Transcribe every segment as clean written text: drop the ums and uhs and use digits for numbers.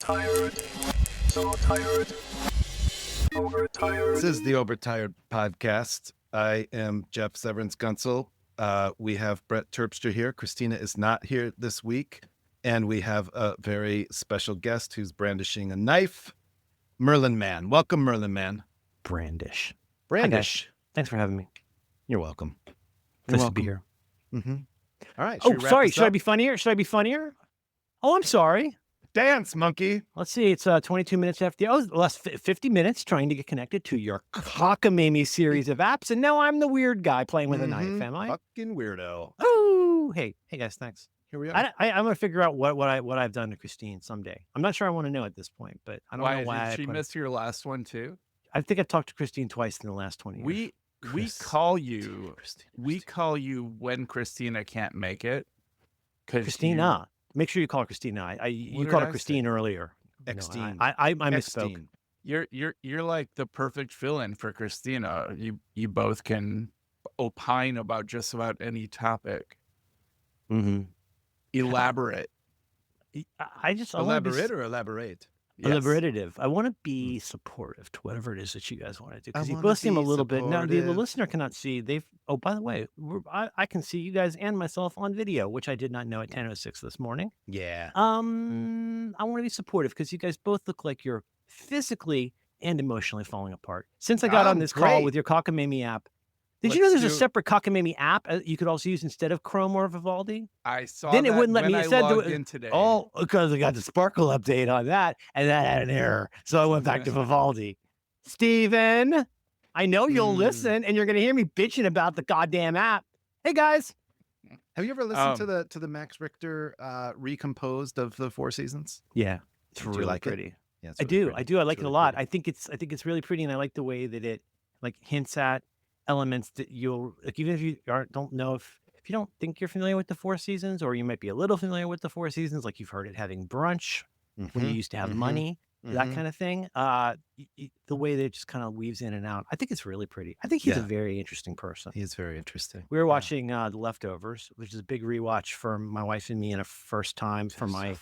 Overtired. So tired. Overtired. This is the Overtired podcast. I am Jeff Severance Gunzel. We have Brett Terpstra here. Christina is not here this week. And we have a very special guest who's brandishing a knife, Merlin Mann. Welcome, Merlin Mann. Brandish. Brandish. Hi, guys. Thanks for having me. You're welcome. Nice to be here. Mm-hmm. All right. Oh, sorry. Should I be funnier? Oh, I'm sorry. Dance, monkey. Let's see. It's 22 minutes after the last 50 minutes trying to get connected to your cockamamie series of apps. And now I'm the weird guy playing with a knife, am I? Fucking weirdo. Oh, hey guys, thanks. Here we are. I'm going to figure out what I've done to Christine someday. I'm not sure I want to know at this point, but I don't know why. Did she miss your last one too? I think I talked to Christine twice in the last 20 years. We call you when Christina can't make it. Christina. Make sure you call her Christina. You called her Christine earlier. Extine. I misspoke. Extine. You're like the perfect fill-in for Christina. You both can opine about just about any topic. Mm-hmm. Elaborate. Elaborate or elaborate? Yes. Elaborative. I want to be supportive to whatever it is that you guys want to do. Because I you wanna both seem a be little bit. Now, the supportive. listener cannot see. Oh, by the way, I can see you guys and myself on video, which I did not know at 10:06 this morning. Yeah. I want to be supportive because you guys both look like you're physically and emotionally falling apart. Since I got on this call great. with your cockamamie app, did you know there's a separate cockamamie app you could also use instead of Chrome or Vivaldi? I saw Then it that wouldn't let when me. I It said logged in today. Oh, because I got the Sparkle update on that, and that had an error. So I went back to Vivaldi. Steven, I know you'll listen, and you're going to hear me bitching about the goddamn app. Hey, guys. Have you ever listened to the Max Richter recomposed of the Four Seasons? Yeah, it's Do you really like it? pretty. Yeah, it's I really do. pretty. I do. I like It's it a really lot. pretty. I think it's really pretty, and I like the way that it hints at elements that you'll even if you don't know if you don't think you're familiar with the Four Seasons, or you might be a little familiar with the Four Seasons, like you've heard it having brunch when you used to have money, that kind of thing. The way that it just kind of weaves in and out, I think it's really pretty. I think he's a very interesting person. He is very interesting. We were watching The Leftovers, which is a big rewatch for my wife and me, and a first time for my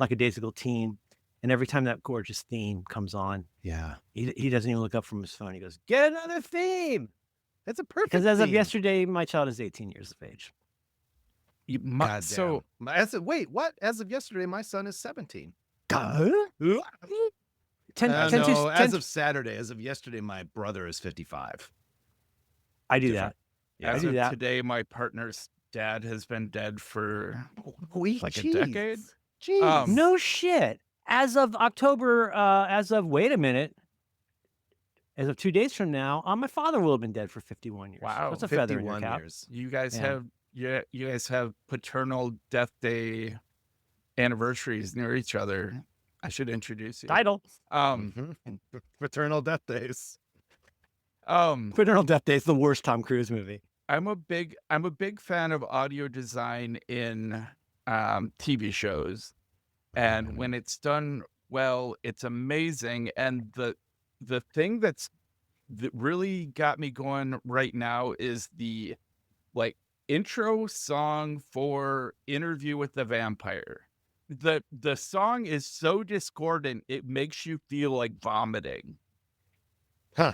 lackadaisical teen. And every time that gorgeous theme comes on, he doesn't even look up from his phone. He goes, "Get another theme." That's a perfect. Because as of theme. yesterday, my child is 18 years of age. Goddamn. So wait, what? As of yesterday, my son is 17. No, As of Saturday, as of yesterday, my brother is 55. I do that. Yeah, I as do of that. today, my partner's dad has been dead for like Jeez. a decade. Jeez. No shit. As of October, wait a minute. As of 2 days from now, my father will have been dead for 51 years. Wow, That's a feather in your 51 cap. years. You guys Yeah. you guys have paternal death day anniversaries near each other. I should introduce you. Title. Fraternal death days. Fraternal Death Day is the worst Tom Cruise movie. I'm a big fan of audio design in TV shows, and when it's done well, it's amazing. And the thing that really got me going right now is the intro song for Interview with the Vampire. The song is so discordant it makes you feel like vomiting. Huh.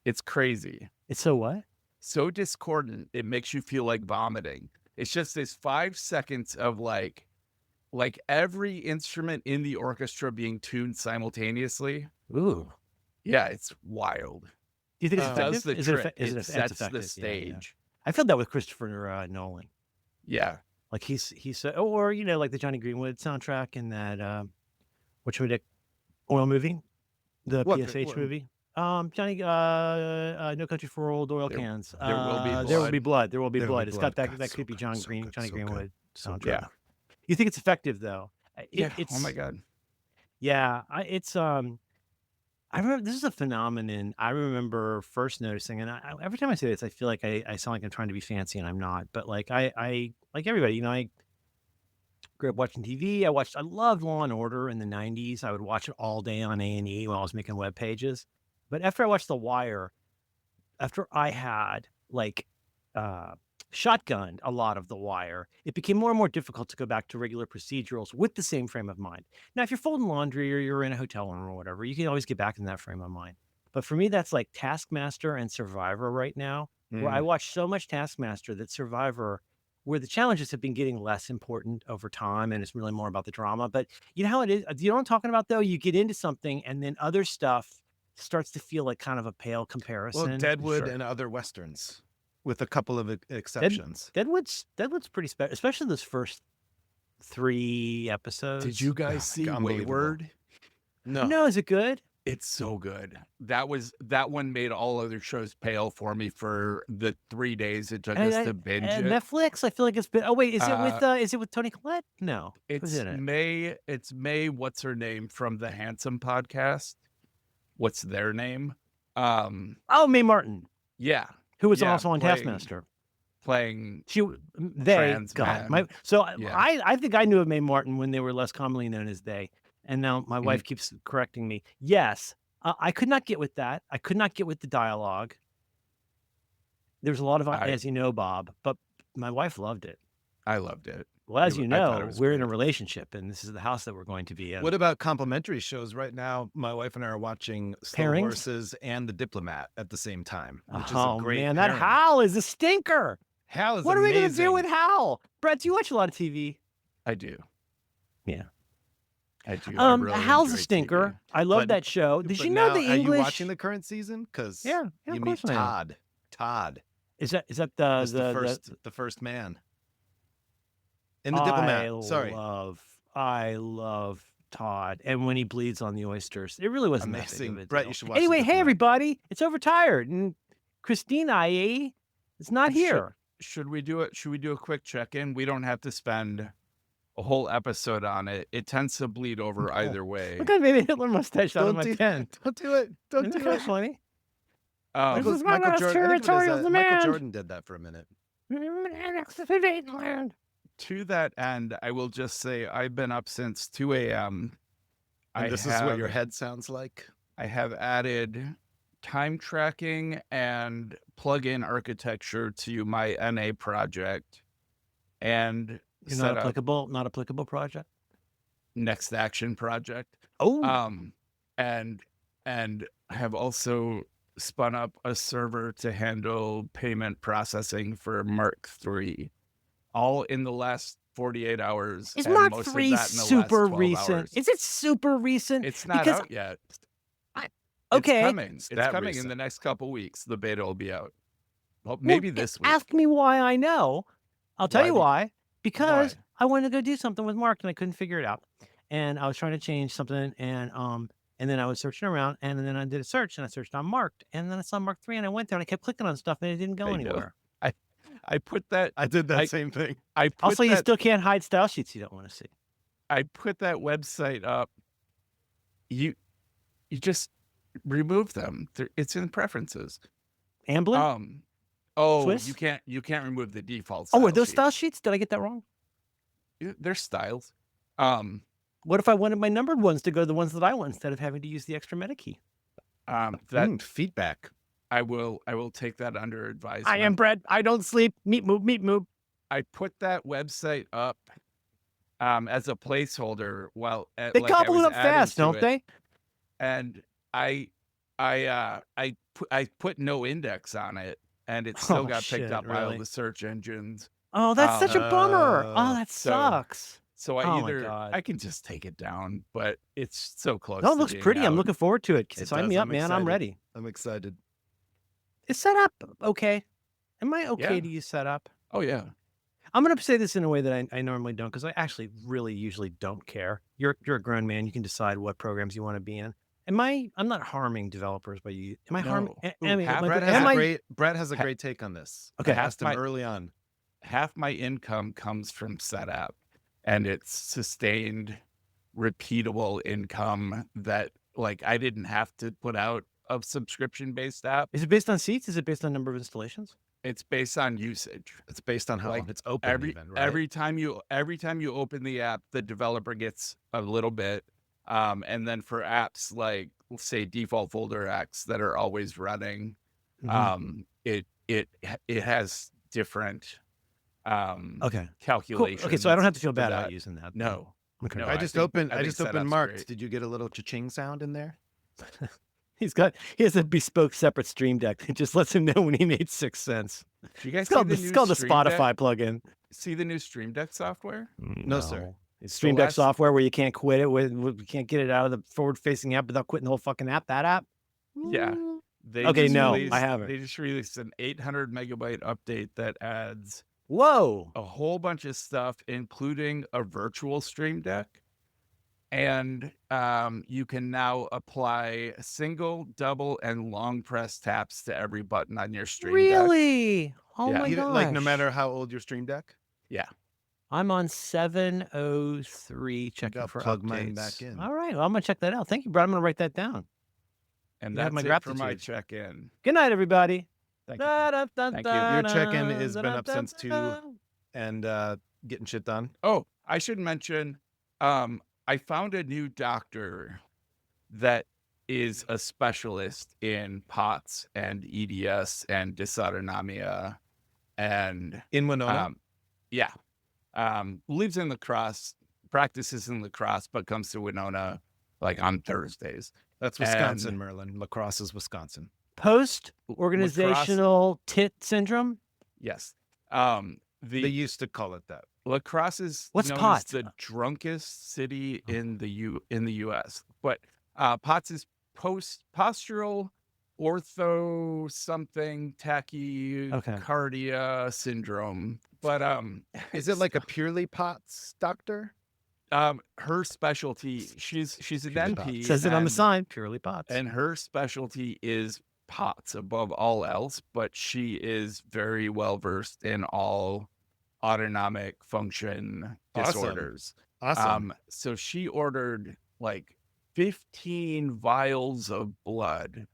It's crazy. It's so what? So discordant it makes you feel like vomiting. It's just this 5 seconds of like every instrument in the orchestra being tuned simultaneously. Ooh. Yeah, it's wild. Do you think it's It does effective? the trick. Is It it's sets effective? the Yeah, stage. I felt that with Christopher Nolan. Yeah. Like he's or like the Johnny Greenwood soundtrack in that oil movie, the PSH movie. Johnny No Country for Old Oil Cans. There Will Be Blood. There Will Be Blood. There Will Be There Will Blood. Be It's Blood. got that God, that so creepy good, Johnny so good, so good, Greenwood so soundtrack. Yeah. You think it's effective though? Oh my God. Yeah. I remember this is a phenomenon. I remember first noticing, and every time I say this, I feel like I sound like I'm trying to be fancy, and I'm not. But I like everybody, I grew up watching TV. I loved Law and Order in the 90s. I would watch it all day on A&E while I was making web pages. But after I watched The Wire, after I had shotgunned a lot of The Wire, it became more and more difficult to go back to regular procedurals with the same frame of mind. Now, if you're folding laundry or you're in a hotel room or whatever, you can always get back in that frame of mind. But for me, that's like Taskmaster and Survivor right now, where I watch so much Taskmaster that Survivor, where the challenges have been getting less important over time and it's really more about the drama. But you know how it is? You know what I'm talking about, though? You get into something and then other stuff starts to feel like kind of a pale comparison. Well, Deadwood Sure. and other westerns, with a couple of exceptions. Deadwood's pretty special, especially those first 3 episodes. Did you guys see unbelievable. Wayward? No, is it good? It's so good. That one made all other shows pale for me for the 3 days it took us to binge it. Netflix, I feel like it's been. Oh wait, is it with Toni Collette? No, who's It's in it? May. It's May. What's her name from the Handsome podcast? What's their name? Oh, Mae Martin, Yeah, who was Yeah, also on playing- Taskmaster. playing. They Trans God, man. Yeah. I think I knew of Mae Martin when they were less commonly known as they, and now my wife keeps correcting me. Yes, I could not get with that. I could not get with the dialogue. There's a lot of, as you know, Bob, but my wife loved it. I loved it. Well, as It- you I thought it know, was we're in a great. relationship, and this is the house that we're going to be in. What about complimentary shows? Right now, my wife and I are watching Slow Pairings? Horses and The Diplomat at the same time, which is Oh a great man, that pairing. Hal is a stinker. Hal is What are we going to do amazing. with Hal? Brett, do you watch a lot of TV? I do. Yeah. I do. I really Hal's a enjoy stinker. TV. I love But- that show. Did But you know now, the English? Are you watching the current season? Because Yeah, you of meet course I am. Todd. Todd Is that is the first man in The Diplomat. Sorry, I love Todd, and when he bleeds on the oysters, it really wasn't that big amazing. of a Brett, deal. you should watch. The Anyway, hey Diplomat. everybody, it's Overtired, and Christina is not Should- here. Should we do it? Should we do a quick check-in? We don't have to spend a whole episode on it. It tends to bleed over either way. Look at maybe Hitler mustache out of my do pen. Don't do it. Don't Isn't do that it. funny? Um, This is my last I think it was, territorial Michael demand. Jordan did that for a minute. to that end, I will just say I've been up since 2 a.m. And this is what your head sounds like. I have added time tracking and plug-in architecture to my NA project and You're set not up applicable project. next action project. Oh, And have also spun up a server to handle payment processing for Mark III, all in the last 48 hours. is and Mark most of III that in the last super 12 recent? hours. Is it super recent? It's not because- out yet. Okay. It's coming. It's that coming in recent. the next couple weeks. The beta will be out. Well, maybe this week. Ask me why I know. I'll tell Why you be- why. Because why? I wanted to go do something with Mark and I couldn't figure it out. And I was trying to change something and then I was searching around and then I did a search and I searched on Marked and then I saw Mark III and I went there and I kept clicking on stuff and it didn't go I know. anywhere. I put that. I did that I- same thing. I put Also, you that. still can't hide style sheets you don't want to see. I put that website up. You just remove them. It's in preferences. Amblin? Oh, Swiss? you can't remove the default. Oh, are style those sheet. style sheets? Did I get that wrong? They're styles. What if I wanted my numbered ones to go to the ones that I want instead of having to use the extra meta key? That Feedback. I will take that under advisement. I am Brett. I don't sleep. Meat move. I put that website up as a placeholder while They gobble it up fast, don't they? And I put no index on it, and it still Oh, got picked shit, up by all really? the search engines. Oh, that's such a bummer. Oh, that so- sucks. So I Oh my either God. I can just take it down, but it's so close. No, it to looks being pretty. I'm out. looking forward to it. It Sign does. me up, I'm man. I'm excited. ready. I'm excited. Is setup okay? Am I okay Yeah. to use setup? Oh yeah. I'm going to say this in a way that I normally don't because I actually really usually don't care. You're a grown man. You can decide what programs you want to be in. I'm not harming developers by you. Am I harming? No. I mean, Ooh, Brett am I- has a great take on this. Okay. I asked him Half my- early on. Half my income comes from setup, and it's sustained, repeatable income that like I didn't have to put out a subscription-based app. Is it based on seats? Is it based on number of installations? It's based on usage. It's based on how Like, it's open. Even, right? Every time you open the app, the developer gets a little bit. And then for apps like say default folder X that are always running, Mhm. it has different Okay. Cool. calculations. Okay, so I don't have to feel for bad that. about using that. No. Okay. No, I I just think- opened. I I think just opened setup's Marked. great. Did you get a little cha-ching sound in there? He has a bespoke separate Stream Deck. It just lets him know when he made 6 cents. Do you guys It's see called the the, new it's called the Stream Spotify plugin. See the new Stream Deck software? No, sir. It's Stream Deck last- software where you can't quit it you can't get it out of the forward-facing app without quitting the whole fucking app. That app. Yeah. They Okay, just no, I released- haven't. They just released an 800 megabyte update that adds Whoa. a whole bunch of stuff, including a virtual Stream Deck. And you can now apply single, double, and long press taps to every button on your Stream Deck. Really? Oh Yeah. my You gosh. didn't- like no matter how old your Stream Deck. I'm on 703 checking I'll for plug updates. mine back in. All right. Well, I'm gonna check that out. Thank you, Brett. I'm gonna write that down. And You have that's my it for my gratitude. check-in. Good night, everybody. Thank you. Thank you. Your check-in has been up since 2. And getting shit done. Oh, I should mention, I found a new doctor that is a specialist in POTS and EDS and dysautonomia and In Winona. yeah. Lives in La Crosse, practices in La Crosse, but comes to Winona like on Thursdays. That's Wisconsin, and- Merlin. La Crosse is Wisconsin. Post organizational tit syndrome. Yes. They used to call it that. La Crosse is What's known POTS? as the drunkest city in the U.S. But POTS is postural ortho something tachycardia syndrome. But Is it like a purely POTS doctor? her specialty? She's an Purely NP. Says it on the and- sign. Purely pots. And her specialty is POTS above all else, but she is very well versed in all autonomic function Awesome. disorders. Awesome. So she ordered like 15 vials of blood.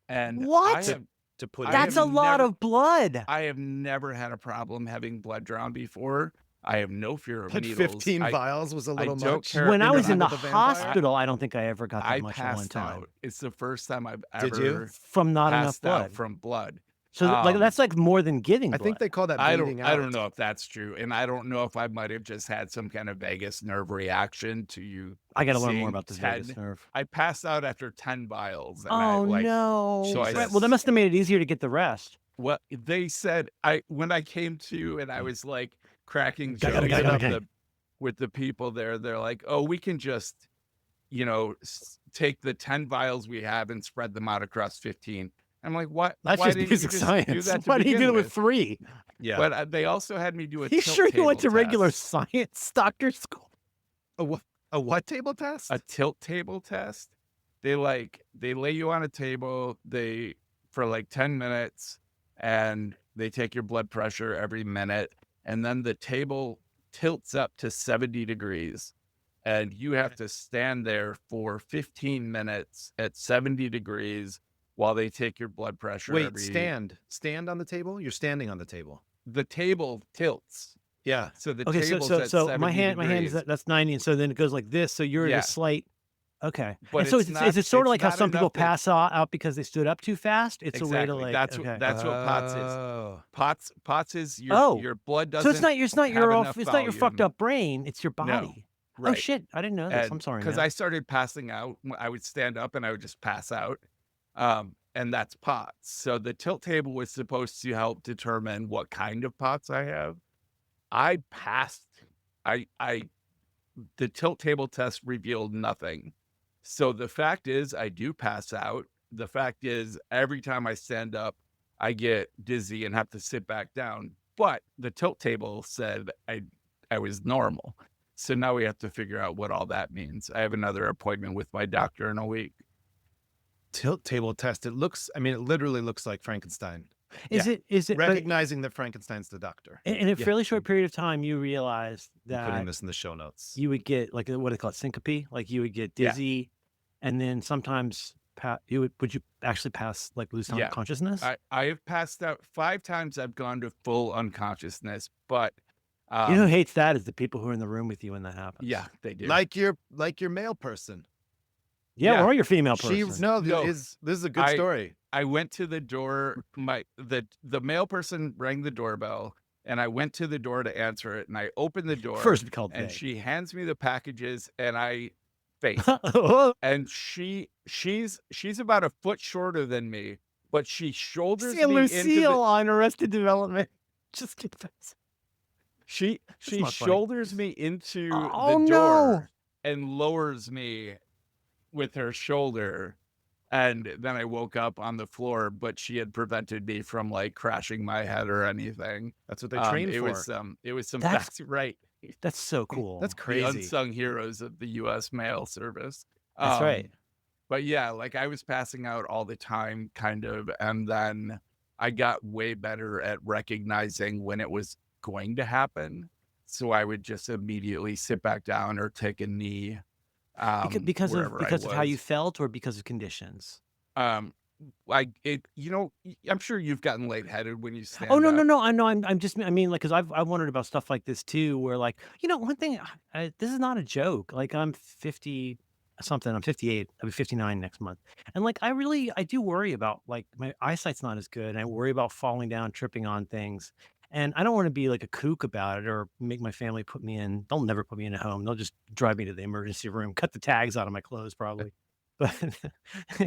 And What? I have, to put I That's have a lot never- of blood. I have never had a problem having blood drawn before. I have no fear of But needles. 15 I- vials was a little don't much. care. When I was in the With a vampire? hospital, I don't think I ever got that I much at one passed time. out. It's the first time I've Did you? ever From not enough passed out blood. from blood. So like Um, that's like more than getting I blood. think they call that I bleeding don't. out. I don't know if that's true, and I don't know if I might have just had some kind of vagus nerve reaction to you. I got to learn seeing more about this vagus 10 nerve. I passed out after 10 vials. And Oh I, no! so I Right, well, that must have made it easier to get the rest. Well, they said when I came to, and I was like cracking Got it, jokes got it, with got it. with the people there. They're like, "Oh, we can just, take the 10 vials we have and spread them out across 15." I'm like, "What? That's Why just didn't basic you just do science. that to Why do you begin do it with 3? Yeah. But they also had me do a You tilt sure you went to table regular test. science doctor school? A what table test? A tilt table test. They lay you on a table for like 10 minutes and they take your blood pressure every minute, and then the table tilts up to 70 degrees and you have to stand there for 15 minutes at 70 degrees while they take your blood pressure. Wait, stand on the table? You're standing on the table. The table tilts. Yeah. So the Okay, table's so at so 70 my hand is degrees. that's 90, and so then it goes like this. So you're at Yeah. a slight. Okay. But And so it's is not- it sort of it's like how not some people enough that- pass out because they stood up too fast? It's a way to Exactly. like. That's okay. what POTS is. Oh. POTS is your Oh. your blood So doesn't. it's not your have enough it's not your fucked volume. up brain. It's your body. Oh Right. shit! I didn't know this. I'm sorry. Because man. I started passing out. I would stand up and I would just pass out. And that's POTS. So the tilt table was supposed to help determine what kind of POTS I have. I passed. The tilt table test revealed nothing. So the fact is I do pass out. The fact is every time I stand up, I get dizzy and have to sit back down. But the tilt table said I was normal. So now we have to figure out what all that means. I have another appointment with my doctor in a week. Tilt table test. It literally looks like Frankenstein. Is it but Recognizing that Frankenstein's the doctor. in a Yeah. fairly short period of time, you realized I'm putting that this in the show notes. you would get like what do they call it, syncope? Like you would get Yeah. dizzy, and then sometimes would you actually pass like lose Yeah. consciousness? I have passed out 5 times. I've gone to full unconsciousness, but You know who hates that is the people who are in the room with you when that happens. yeah, they do. Like your male person. Yeah, Yeah. or your female person. No, No. this is a good story. I went to the door. The male person rang the doorbell. And I went to the door to answer it, and I opened the door, First called and they. she hands me the packages, and I face. And she's about a foot shorter than me, but she shoulders See me Lucille into the on Arrested Development. Just get this. she not funny. shoulders me into Oh, the no. door and lowers me with her shoulder. And then I woke up on the floor, but she had prevented me from like crashing my head or anything. That's what they train it for. was it was some That's- facts, right? That's so cool. That's The crazy. unsung heroes of the U.S. mail service. That's right. But yeah, like I was passing out all the time, kind of, and then I got way better at recognizing when it was going to happen. So I would just immediately sit back down or take a knee. Because wherever I of how you was. felt, or because of conditions. I'm sure you've gotten lightheaded when you stand Oh no, up. no, no! I know. I'm just. I mean, like, because I've wondered about stuff like this too. Where, like, one thing. This is not a joke. Like, I'm 50 something. I'm 58. I'll be 59 next month. And like, I do worry about, like, my eyesight's not as good. And I worry about falling down, tripping on things. And I don't want to be like a kook about it, or make my family put me in. They'll never put me in a home. They'll just drive me to the emergency room, cut the tags out of my clothes, probably. But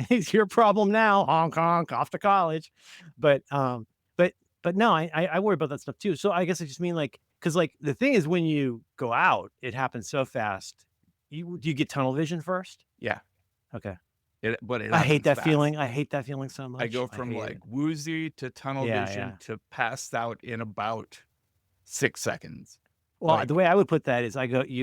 it's your problem now. Honk, honk, off to college. But no, I worry about that stuff too. So I guess I just mean, like, because, like, the thing is, when you go out, it happens so fast. Do you get tunnel vision first? Yeah. Okay. But it I hate happens that fast. feeling. I hate that feeling so much. I go from hate like it. woozy to tunnel Yeah, vision yeah. to passed out in about 6 seconds. Well, Like- the way I would put that is,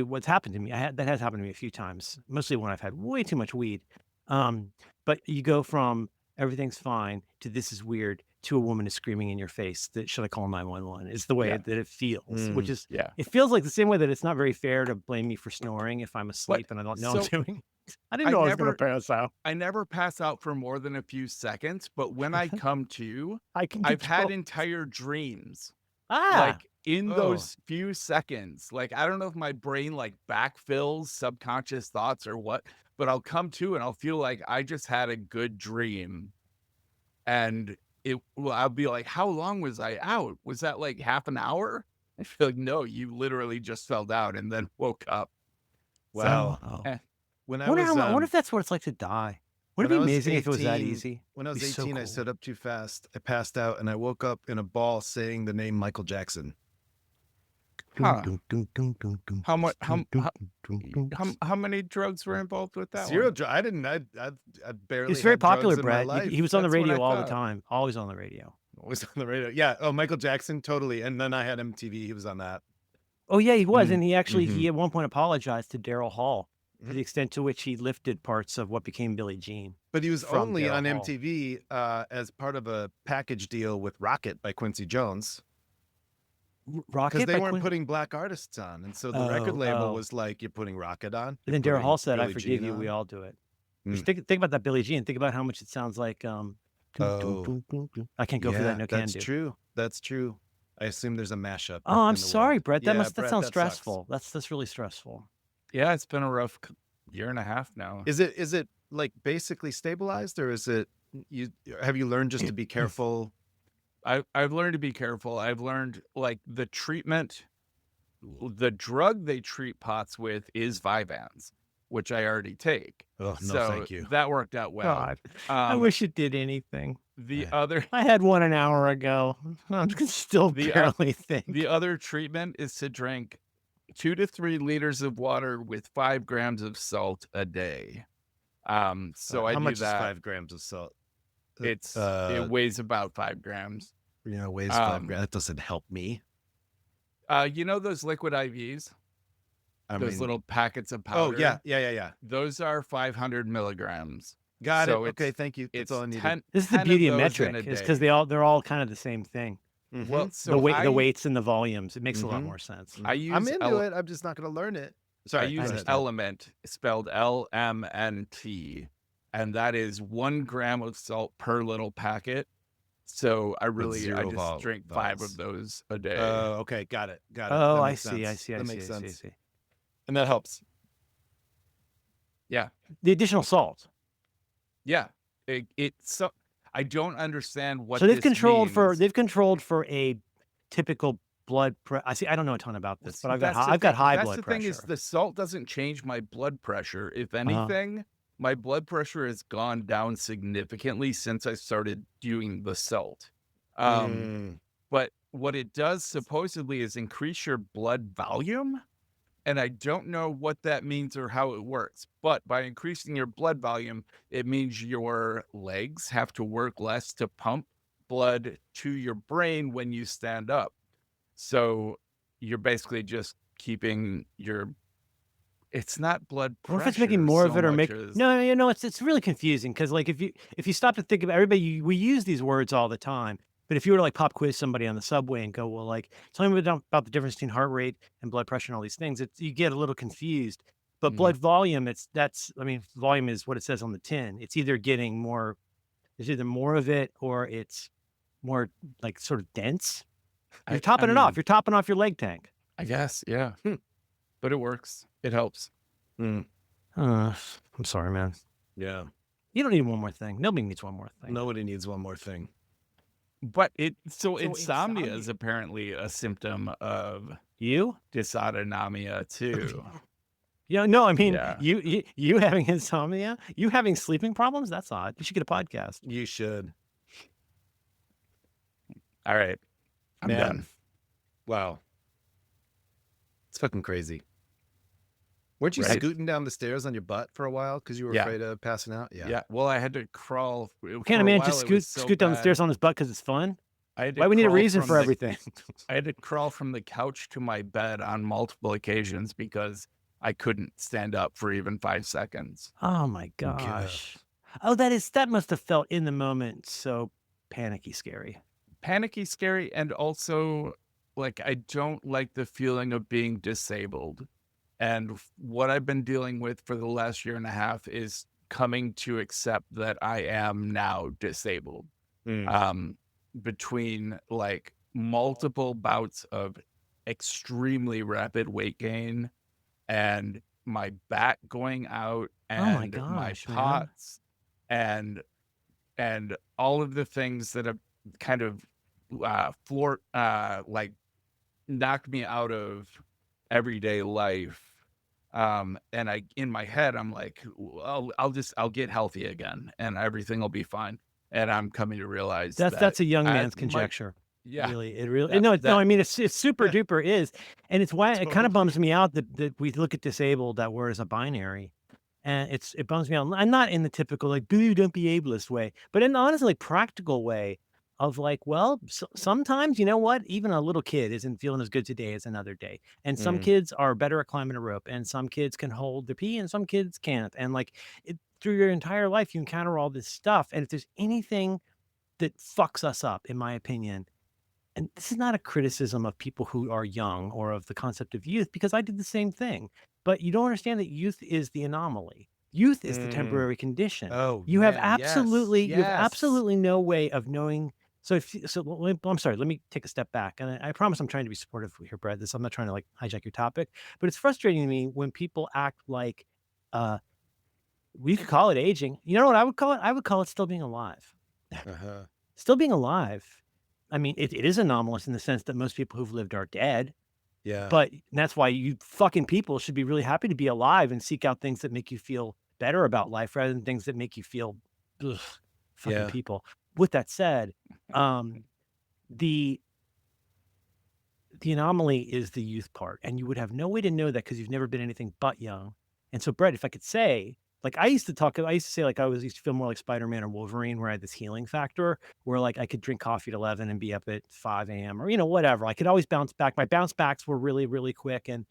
what's happened to me. That has happened to me a few times, mostly when I've had way too much weed. But you go from everything's fine to this is weird to a woman is screaming in your face that should I call 911? Is the way Yeah. that it feels, which is, Yeah. it feels like the same way that it's not very fair to blame me for snoring if I'm asleep and I don't know I'm so doing. I didn't I know I was going never- to pass out. I never pass out for more than a few seconds, but when I come to, I can. I've had control- entire dreams. ah. Like in Oh. those few seconds. Like I don't know if my brain like backfills subconscious thoughts or what, but I'll come to and I'll feel like I just had a good dream. And I'll be like, how long was I out? Was that like half an hour? I feel like, no, you literally just fell down and then woke up. Wow. Oh. eh. When I I wonder, was, I wonder if that's what it's like to die. Wouldn't it when be I was amazing if it was that 18 easy? when I was Be so 18, I cool. stood up too fast. I passed out and I woke up in a ball saying the name Michael Jackson. Huh. How much? How many drugs were involved with that? Zero. one? I didn't. I barely. It's very had drugs popular, in my Brett. life. He was on the That's what radio I all the thought. time. Always on the radio. Always on the radio. Yeah. Oh, Michael Jackson, totally. And then I had MTV. He was on that. Oh yeah, he was, Mm, and he actually mhm. he at one point apologized to Daryl Hall for Mhm. the extent to which he lifted parts of what became Billie Jean. But he was From only Daryl on Hall. MTV as part of a package deal with Rocket by Quincy Jones Rocket because they by weren't Quin- putting black artists on, and so the record Oh, label oh. was like, "You're putting Rocket on." And then you're Daryl Hall putting said, "I Billie forgive Jean you. We on." all do it." Mm. Just think about that Billie Jean. Think about how much it sounds like. Dun, dun, Oh. dun, dun, dun. I can't go for that. No can that's do. true. That's true. I assume there's a mashup. Oh, I'm in the sorry, world. Brett. That Yeah, that Brett, sounds sucks. stressful. That's really stressful. Yeah, it's been a rough year and a half now. Is it like basically stabilized, or is it have you learned just to be careful? I've learned to be careful. I've learned like the treatment, the drug they treat POTS with is Vyvanse, which I already take. Oh, no, so thank you. that worked out well. God, I wish it did anything. The Yeah. other I had one an hour ago. I'm still The, barely think. the other treatment is to drink 2 to 3 liters of water with 5 grams of salt a day. So I how do much that. is 5 grams of salt? It weighs about 5 grams. Weighs 5 grams. That doesn't help me. You know those liquid IVs, I those mean, little packets of powder. oh yeah. Those are 500 milligrams. Got So it. Okay, it's- thank you. That's It's all I needed. 10. This is the 10 of beauty of those in metric. a It's because day. they're all kind of the same thing. Mhm. Well, so the weights and the volumes. It makes a lot Mhm. more sense. I use I'm into ele- it. I'm just not going to learn it. I Sorry. use go ahead. Element, spelled LMNT, and that is 1 gram of salt per little packet. So I zero just drink 5 vowels. of those a day. Oh, okay. Got it. Oh, That I makes see. I sense. see. I That see. makes I see. I sense. see. And that helps. The additional salt. Yeah, it's so I don't understand what So they've this controlled means. for a typical blood pressure. I don't know a ton about this, but I've got That's the I've got thing. high That's blood the pressure. thing is the salt doesn't change my blood pressure. If Uh-huh. anything, my blood pressure has gone down significantly since I started doing the salt. But what it does supposedly is increase your blood volume. And I don't know what that means or how it works. But by increasing your blood volume, it means your legs have to work less to pump blood to your brain when you stand up. So you're basically just keeping your, it's not blood Or if pressure it's making more of so it or much make as, no, it's really confusing because like if you stop to think about everybody, we use these words all the time. But if you were to like pop quiz somebody on the subway and go, well, like tell me about the difference between heart rate and blood pressure and all these things, you get a little confused. But blood volume, volume is what it says on the tin. It's either getting more, there's either more of it or it's more like sort of dense. You're topping it off. You're topping off your leg tank. I guess, yeah. But it works. It helps. I'm sorry, man. Yeah. You don't need one more thing. Nobody needs one more thing. Nobody needs one more thing. But insomnia is apparently a symptom of dysautonomia too. No, I mean, Yeah. you having insomnia, you having sleeping problems, that's odd. You should get a podcast. You should. All right. I'm Man. done. Wow. It's fucking crazy. Weren't you Right. scooting down the stairs on your butt for a while because you were Yeah. afraid of passing out? Yeah. Well, I had to crawl. Can't a man just scoot down the stairs on his butt because it's fun? Why we need a reason for everything? I had to crawl from the couch to my bed on multiple occasions because I couldn't stand up for even 5 seconds. Oh my gosh. Oh, that must have felt in the moment so panicky scary. Panicky, scary, and also like I don't like the feeling of being disabled. And what I've been dealing with for the last year and a half is coming to accept that I am now disabled. Between like multiple bouts of extremely rapid weight gain and my back going out and my gosh, man. POTS and all of the things that have kind of like knocked me out of everyday life. And in my head, I'm like, I'll get healthy again and everything will be fine. And I'm coming to realize that's a young man's conjecture. Yeah. Really, it really, no, I mean, it's super duper is. And it's why it kind of bums me out that we look at disabled, that word as a binary. And it bums me out. I'm not in the typical like, boo, don't be ableist way, but in the honestly practical way of like, well, sometimes, you know what, even a little kid isn't feeling as good today as another day. And some kids are better at climbing a rope and some kids can hold the pee and some kids can't. And like through your entire life, you encounter all this stuff. And if there's anything that fucks us up, in my opinion, and this is not a criticism of people who are young or of the concept of youth, because I did the same thing, but you don't understand that youth is the anomaly. Youth is the temporary condition. Oh, you have man, absolutely, yes, you have absolutely no way of knowing. So I'm sorry, let me take a step back. And I promise I'm trying to be supportive here, Brett. I'm not trying to like hijack your topic, but it's frustrating to me when people act like, we could call it aging. You know what I would call it? I would call it still being alive. Still being alive. I mean, it is anomalous in the sense that most people who've lived are dead. Yeah. But that's why you fucking people should be really happy to be alive and seek out things that make you feel better about life rather than things that make you feel fucking people. With that said, the anomaly is the youth part, and you would have no way to know that because you've never been anything but young. And so, Brett, if I could say, like I used to say like I used to feel more like Spider-Man or Wolverine, where I had this healing factor where like I could drink coffee at 11 and be up at 5 a.m. or, whatever. I could always bounce back. My bounce backs were really, really quick. And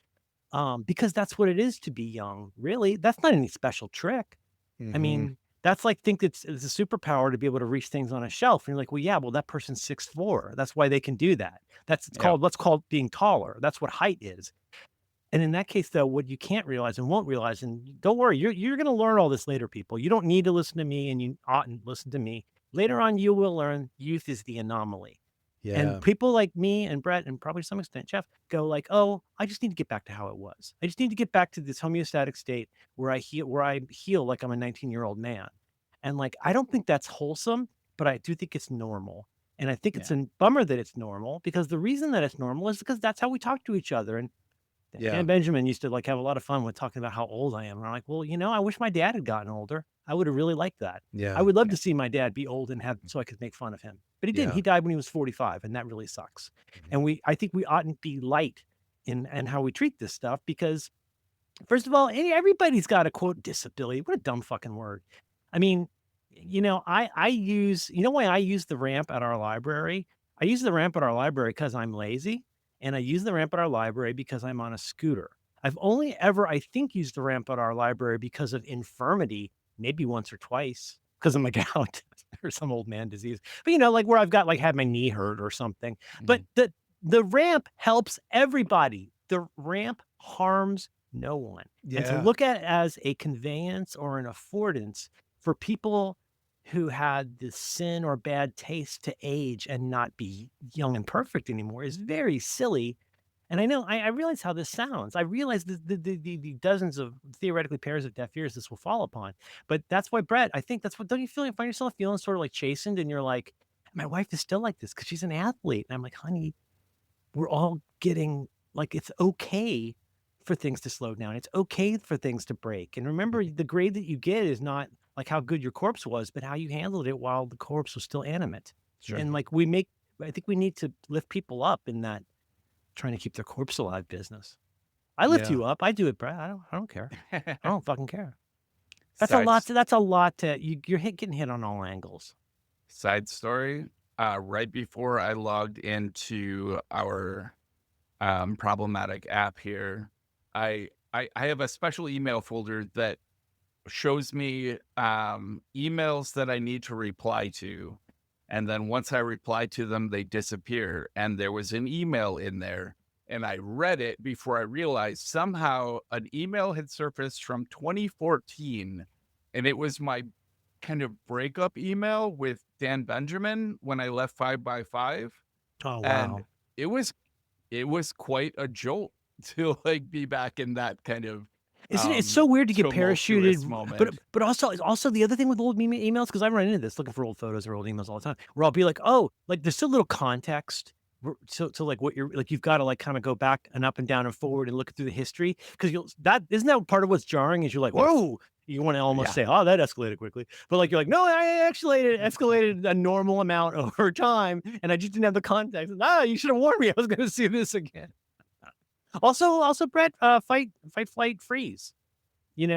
because that's what it is to be young, really. That's not any special trick. I mean, that's like, it's a superpower to be able to reach things on a shelf. And you're like, well, yeah, that person's 6'4". That's why they can do that. That's called being taller. That's what height is. And in that case, though, what you can't realize and won't realize, and don't worry, you're going to learn all this later, people. You don't need to listen to me, and you oughtn't listen to me. Later on, you will learn youth is the anomaly. Yeah. And people like me and Brett, and probably to some extent Jeff, go like, oh, I just need to get back to how it was. I just need to get back to this homeostatic state where I heal like I'm a 19-year-old man. And like, I don't think that's wholesome, but I do think it's normal. And I think it's a bummer that it's normal, because the reason that it's normal is because that's how we talk to each other. And Dan Benjamin used to like have a lot of fun with talking about how old I am. And I'm like, well, I wish my dad had gotten older. I would have really liked that. Yeah. I would love to see my dad be old and so I could make fun of him. But he didn't. Yeah. He died when he was 45, and that really sucks. And I think we oughtn't be light in how we treat this stuff, because first of all, everybody's got a quote disability. What a dumb fucking word. I mean, I use, why I use the ramp at our library? I use the ramp at our library because I'm lazy. And I use the ramp at our library because I'm on a scooter. I've only ever, I think, used the ramp at our library because of infirmity, maybe once or twice, because I'm a gout or some old man disease. But like where I've got had my knee hurt or something. But the ramp helps everybody. The ramp harms no one. And to look at it as a conveyance or an affordance for people who had the sin or bad taste to age and not be young and perfect anymore is very silly. And I realize how this sounds. I realize the dozens of theoretically pairs of deaf ears this will fall upon. But that's why, Brett, I think that's what, don't you find yourself feeling sort of like chastened, and you're like, my wife is still like this because she's an athlete. And I'm like, honey, we're all getting, it's okay for things to slow down. It's okay for things to break. And remember, the grade that you get is not like how good your corpse was, but how you handled it while the corpse was still animate. Sure. And I think we need to lift people up in that trying to keep their corpse alive business. I lift you up. I do it, Brett. I don't care. I don't fucking care. That's a lot to, you're getting hit on all angles. Side story. Right before I logged into our problematic app here, I have a special email folder that shows me emails that I need to reply to. And then once I reply to them, they disappear. And there was an email in there, and I read it before I realized somehow an email had surfaced from 2014. And it was my kind of breakup email with Dan Benjamin when I left 5x5. Oh, wow. And it was quite a jolt to be back in that kind of, isn't it? It's so weird to get parachuted moment. But also the other thing with old emails, because I run into this looking for old photos or old emails all the time, where I'll be like, oh, there's still little context. So what you're you've got to kind of go back and up and down and forward and look through the history, because isn't that part of what's jarring, is you're like, whoa, you want to almost say, oh, that escalated quickly, but you're like, no, I actually escalated a normal amount over time, and I just didn't have the context. You should have warned me I was going to see this again. Also, Brett, fight, flight, freeze. There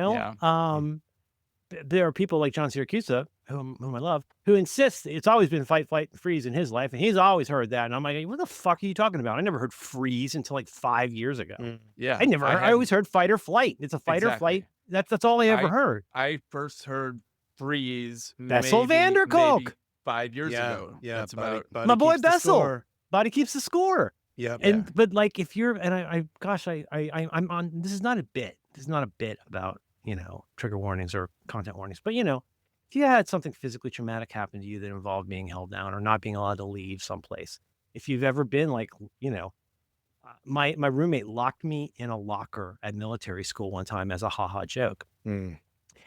are people like John Siracusa, whom I love, who insists it's always been fight, flight, freeze in his life, and he's always heard that. And I'm like, what the fuck are you talking about? I never heard freeze until 5 years ago. Yeah, I always heard fight or flight. It's a fight or flight. That's all I ever heard. I first heard freeze. Bessel Vanderkolk 5 years ago. Yeah, that's body, about body my boy keeps the Bessel. score. Body keeps the score. Yeah. And but if you're, and I'm on, this is not a bit. This is not a bit about trigger warnings or content warnings. But if you had something physically traumatic happen to you that involved being held down or not being allowed to leave someplace, if you've ever been my roommate locked me in a locker at military school one time as a haha joke. And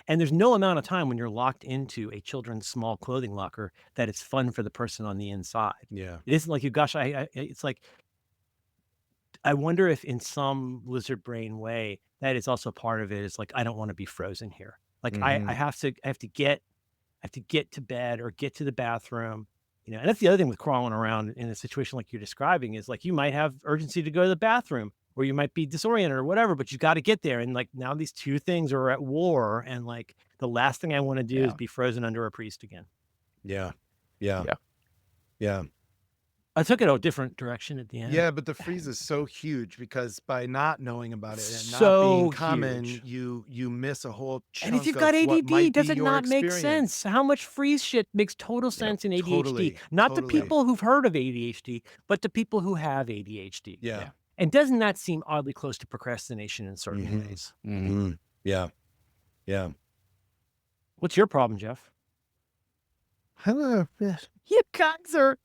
there's no amount of time when you're locked into a children's small clothing locker that it's fun for the person on the inside. Yeah. It isn't like it's like, I wonder if in some lizard brain way that is also part of it, is I don't want to be frozen here. I have to get to bed or get to the bathroom, and that's the other thing with crawling around in a situation like you're describing, is you might have urgency to go to the bathroom, or you might be disoriented or whatever, but you got to get there. And now these two things are at war, and the last thing I want to do is be frozen under a priest again. Yeah. I took it a different direction at the end. Yeah, but the freeze is so huge because by not knowing about it and So not being common, huge. you miss a whole chunk. And if you've got of what ADD, might does be it your not make experience. sense? How much freeze shit makes total sense in ADHD? Totally, Not the totally. people who've heard of ADHD, but the people who have ADHD. Yeah. And doesn't that seem oddly close to procrastination in certain ways? Yeah. What's your problem, Jeff? Hello. You guys are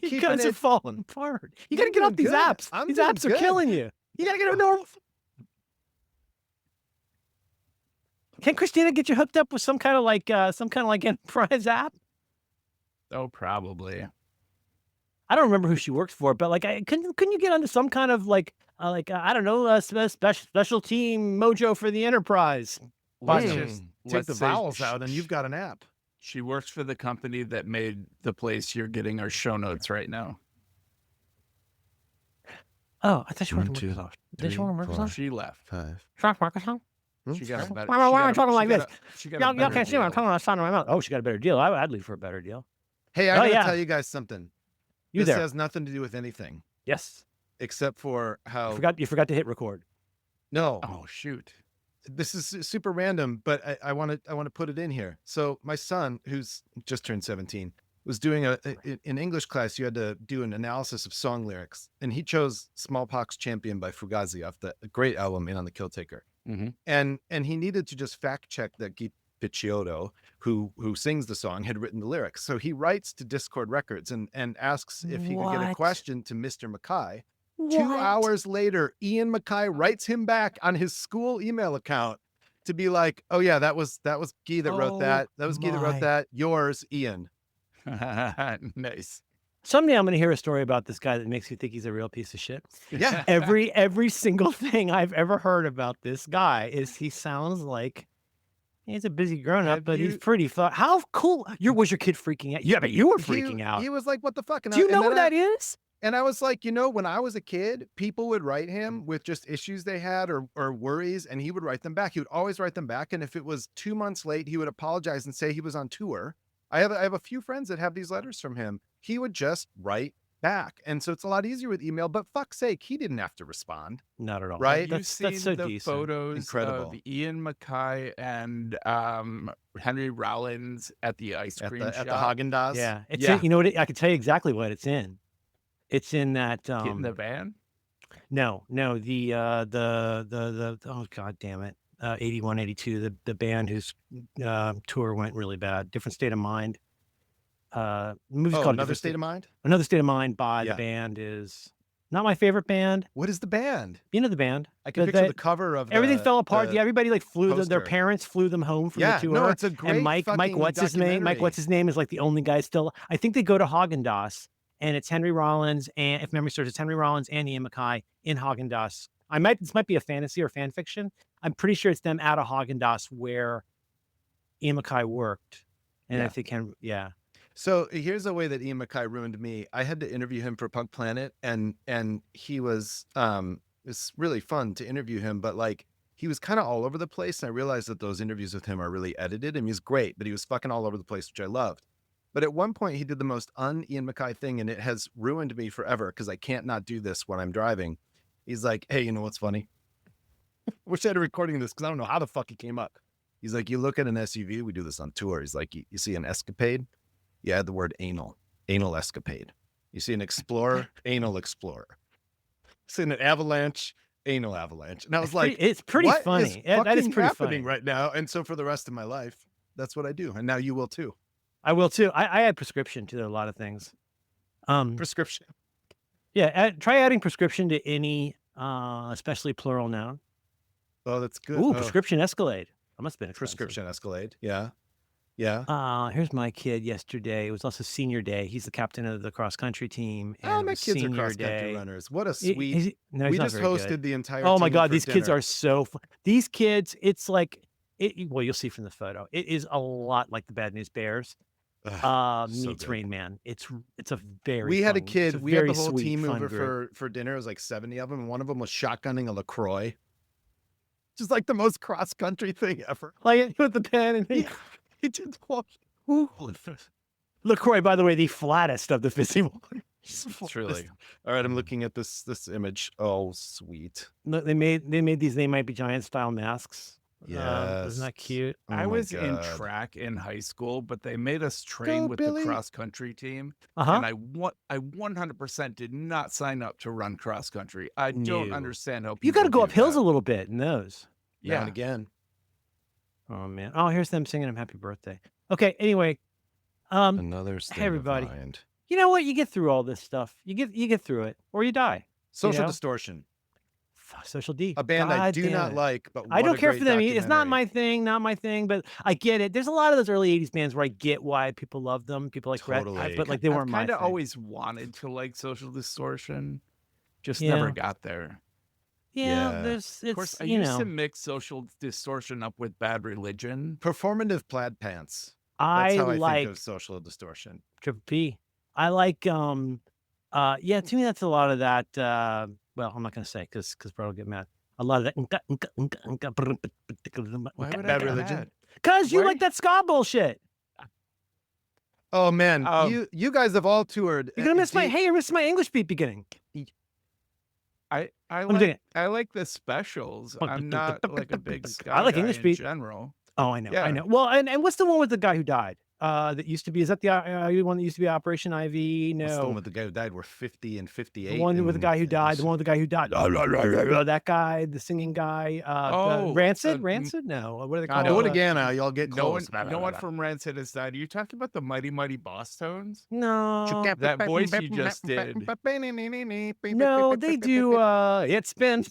keeping falling apart. You got to I'm get off doing these good. apps. I'm These doing apps are good. killing you. You got to get a normal. Can Christina get you hooked up with some kind of enterprise app? Oh, probably. I don't remember who she works for, but like, couldn't you get onto some kind of I don't know, special team mojo for the Enterprise? Let's Mm. just Take let's the say vowels out and you've got an app. She works for the company that made the place you're getting our show notes right now. Oh, I thought she worked One, at two, Microsoft. Did she work at three, Microsoft? She left. 5. Shop Microsoft? She got a better. Why am I talking like this? She got a Y'all better can't see what I'm deal. talking about. Sound of my mouth. Oh, she got a better deal. I'd leave for a better deal. Hey, I Oh, gotta yeah. tell you guys something. You This there? has nothing to do with anything Yes. except for how. You forgot to hit record. No, Oh shoot! this is super random, but I want to put it in here. So my son, who's just turned 17, was doing in English class. You had to do an analysis of song lyrics, and he chose "Smallpox Champion" by Fugazi off the great album "In on the Kill Taker." Mhm. And he needed to just fact check that Guy Picciotto, who sings the song, had written the lyrics. So he writes to Discord Records and asks if he could get a What? question to Mr. Mackaye. 2 hours later, Ian Mackaye writes him back on his school email account to be like, "Oh yeah, that was Guy that wrote that. That was Guy that my. wrote that. Yours, Ian." Nice. Someday I'm going to hear a story about this guy that makes you think he's a real piece of shit. Yeah. Every single thing I've ever heard about this guy is he sounds like he's a busy grown up, Have but he's you- pretty fun. How cool! Was your kid freaking out? Yeah, but you were freaking out. He was like, "What the fuck?" And Do you and know then who that is? And I was like, when I was a kid, people would write him with just issues they had or worries, and he would write them back. He would always write them back. And if it was 2 months late, he would apologize and say he was on tour. I have a few friends that have these letters from him. He would just write back. And so it's a lot easier with email, but fuck's sake, he didn't have to respond. Not at all. Right? Have you That's seen so the decent. photos Incredible. of Ian Mackaye and Henry Rollins at the ice At cream the shop? Haagen-Dazs. Yeah, it's Yeah. In, you know what? I can tell you exactly what it's in. It's in that. Get in the van. No, the oh god damn it, 81, 82, the band whose tour went really bad. Different State of Mind. Movie's called Another Different State of Mind? Another State of Mind by Yeah. the band is not my favorite band. What is the band? You know the band. I can picture the cover of Everything the- fell apart. the- Yeah, everybody like flew their poster. parents flew them home from Yeah, the tour. no, it's a great and Mike fucking what's his name? Mike documentary. what's his name is like the only guy still. I think they go to Haagen-Dazs and it's Henry Rollins and if memory serves, it's Henry Rollins and Ian Mackaye in Haagen-Dazs. This might be a fantasy or fan fiction. I'm pretty sure it's them at a Haagen-Dazs where Ian Mackaye worked. And I Yeah. think So here's a way that Ian Mackaye ruined me. I had to interview him for Punk Planet, and he was it's really fun to interview him, but like he was kind of all over the place. And I realized that those interviews with him are really edited, and he was great, but he was fucking all over the place, which I loved. But at one point, he did the most un-Ian Mackaye thing, and it has ruined me forever because I can't not do this when I'm driving. He's like, "Hey, you know what's funny? Wish I had a recording of this because I don't know how the fuck it came up." He's like, "You look at an SUV, we do this on tour." He's like, you see an Escapade? You add the word anal escapade. You see an Explorer, anal Explorer. See an Avalanche, anal Avalanche. And I was like, it's pretty what funny. is That is fucking pretty happening funny. right now? And so for the rest of my life, that's what I do. And now you will too. I will too. I add prescription to a lot of things. Prescription. Yeah, try adding prescription to any, especially plural noun. Oh, that's good. Ooh, Oh, prescription Escalade. That must have been expensive. prescription Escalade. Yeah. Yeah. Here's my kid yesterday. It was also senior day. He's the captain of the cross country team. Oh, and it my was kids are senior cross country day. runners. What a I- sweet. no, he's We not just very hosted good. the entire Oh my team God, for these kids dinner. are so fun. These kids, it's like, well, you'll see from the photo. It is a lot like the Bad News Bears Ugh, so meets good. Rain Man. It's a very We had a fun- it's kid. We had very the whole sweet, team fun over group. for dinner. It was like 70 of them, and one of them was shotgunning a LaCroix. Just like the most cross country thing ever. Like with the pen and He did the whole. LaCroix, by the way, the flattest of the fizzy ones. Truly. All right, I'm looking at this image. Oh, sweet. Look, they made these They Might Be Giant style masks. Yes. Isn't that cute? Oh I my was in God. track in high school, but they made us train with Billy. the cross country team. Uh-huh. And I 100% did not sign up to run cross country. I don't No. understand how people You got to go do up hills that. a little bit in those. Now Yeah. and again. Oh man. Oh, here's them singing him happy birthday. Okay, anyway. Another state everybody. of mind. You know what? You get through all this stuff. You get through it or you die. Social know? distortion. Social D. A band I God do damn not it. like, but I what don't a care great for them. It's not documentary. my thing, but I get it. There's a lot of those early 80s bands where I get why people love them. People like Brett, Totally. but like they I've weren't my kind of thing. always wanted to like Social Distortion, just Yeah. never got there. Yeah, Yeah. there's Of course, it's I you used know to mix Social Distortion up with Bad Religion. Performative plaid pants. That's I how I think like of Social Distortion. Triple P. I like yeah, to me that's a lot of that well, I'm not gonna say because Brett will get mad. A lot of that Why would I Bad get Religion? mad? because you Why? like that ska bullshit. Oh man, Um, you guys have all toured. You're gonna miss Do you- you're missing my English beat beginning. I Let me take like the specials. I'm not like a big ska I like guy English in beat. general. Oh, I know, I Yeah. know. Well, and what's the one with the guy who died? That used to be, is that the one that used to be Operation Ivy? What's the one No. with the guy who died? We're 50 and 58. The one with the guy who died. The one with the guy who died. That guy, the singing guy. Rancid? Rancid? No. What are they God, called? Do it again. Y'all get No one, close. no one from Rancid has died. Are you talking about the Mighty Mighty Boss Tones? No. That voice you just did. No, they do. It's been.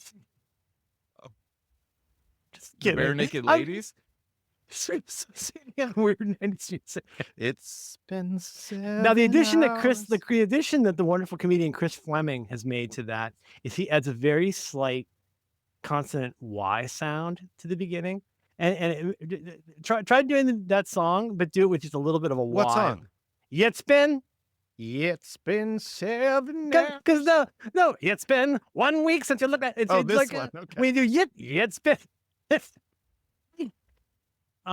Just The kidding. Bare Naked I'm- Ladies? Yeah, weird 90s music. It's been Now the addition that hours. the addition that the wonderful comedian Chris Fleming has made to that is he adds a very slight consonant Y sound to the beginning, and try doing that song, but do it with just a little bit of a Y. What song? It's been 7 hours. because no, it's been 1 week since you looked at it's, Oh, it's this like one. Okay. when you do it's been.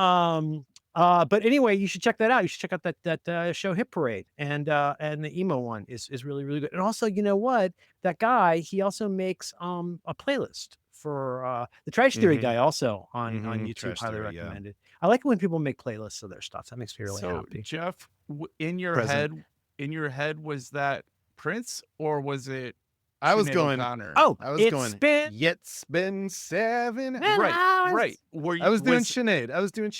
But anyway, you should check that out. You should check out that show Hit Parade, and the emo one is really, really good. And also, you know what? That guy, he also makes a playlist for the Trash Theory guy also on YouTube. Trash Highly Theory, yeah. recommended. I like it when people make playlists of their stuff. That makes me really So, happy. Jeff, in your Present. was that Prince or was it I was Sinead going. O'Connor? Oh, I was it's going. been It's been 7 right. Were you, I was doing Sinead.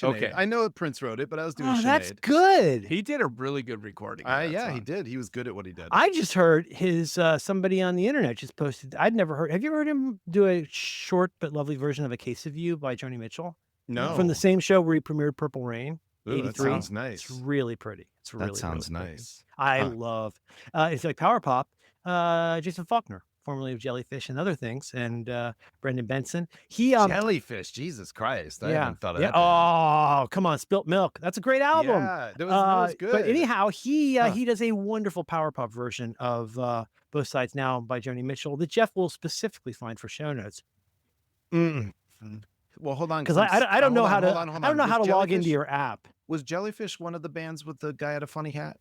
Okay. I know Prince wrote it, but I was doing Oh, Sinead. that's good. He did a really good recording. of that Yeah, he song. did. He was good at what he did. I just heard his somebody on the internet just posted. I'd never heard. Have you ever heard him do a short but lovely version of "A Case of You" by Joni Mitchell? No. From the same show where he premiered Purple Rain. Ooh, that 83. sounds nice. It's really pretty. It's really That sounds really pretty. nice. I Huh. love. It's like power pop. Jason Faulkner, formerly of Jellyfish and other things, and Brendan Benson. He Jellyfish. Jesus Christ. I yeah, haven't thought of yeah. that. Oh, come on, Spilt Milk. That's a great album. Yeah, that was good. But anyhow, he Huh. he does a wonderful power pop version of Both Sides Now by Joni Mitchell that Jeff will specifically find for show notes. Well, hold on. Because I don't know how to hold on. I don't know how to Was log into Jellyfish- your app. Was Jellyfish one of the bands with the guy at a funny hat?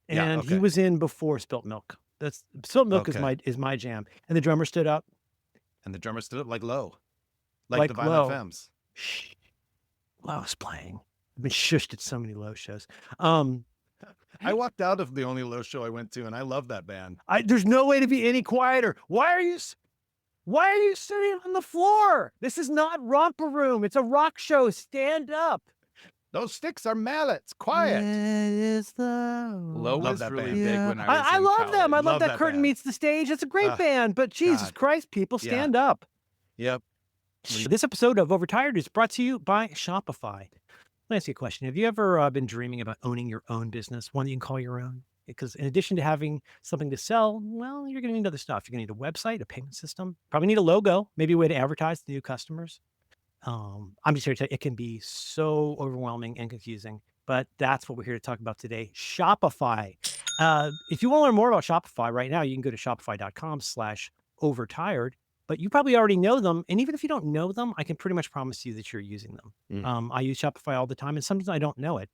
And Yeah, he okay. was in before Spilt Milk. That's Spilt Milk Okay. is my jam. And the drummer stood up. And the drummer stood up like low. Like Like the Violent Low. Femmes. Shh. Lowe's playing. I've been shushed at so many Low shows. I walked out of the only low show I went to, and I love that band. There's no way to be any quieter. Why are you sitting on the floor? This is not Romper Room. It's a rock show. Stand up. Those sticks are mallets. Quiet. Low Love was that really band. big when I was I in love them. I college. love Love that that Curtain band. Meets the Stage. It's a great Ah, band, but Jesus God. Christ, people, Yeah. stand up. Yep. This episode of Overtired is brought to you by Shopify. Let me ask you a question. Have you ever been dreaming about owning your own business, one that you can call your own? Because in addition to having something to sell, well, you're going to need other stuff. You're going to need a website, a payment system, probably need a logo, maybe a way to advertise to new customers. I'm just here to tell you, it can be so overwhelming and confusing, but that's what we're here to talk about today. Shopify. If you want to learn more about Shopify right now, you can go to shopify.com/overtired. But you probably already know them. And even if you don't know them, I can pretty much promise you that you're using them. I use Shopify all the time, and sometimes I don't know it.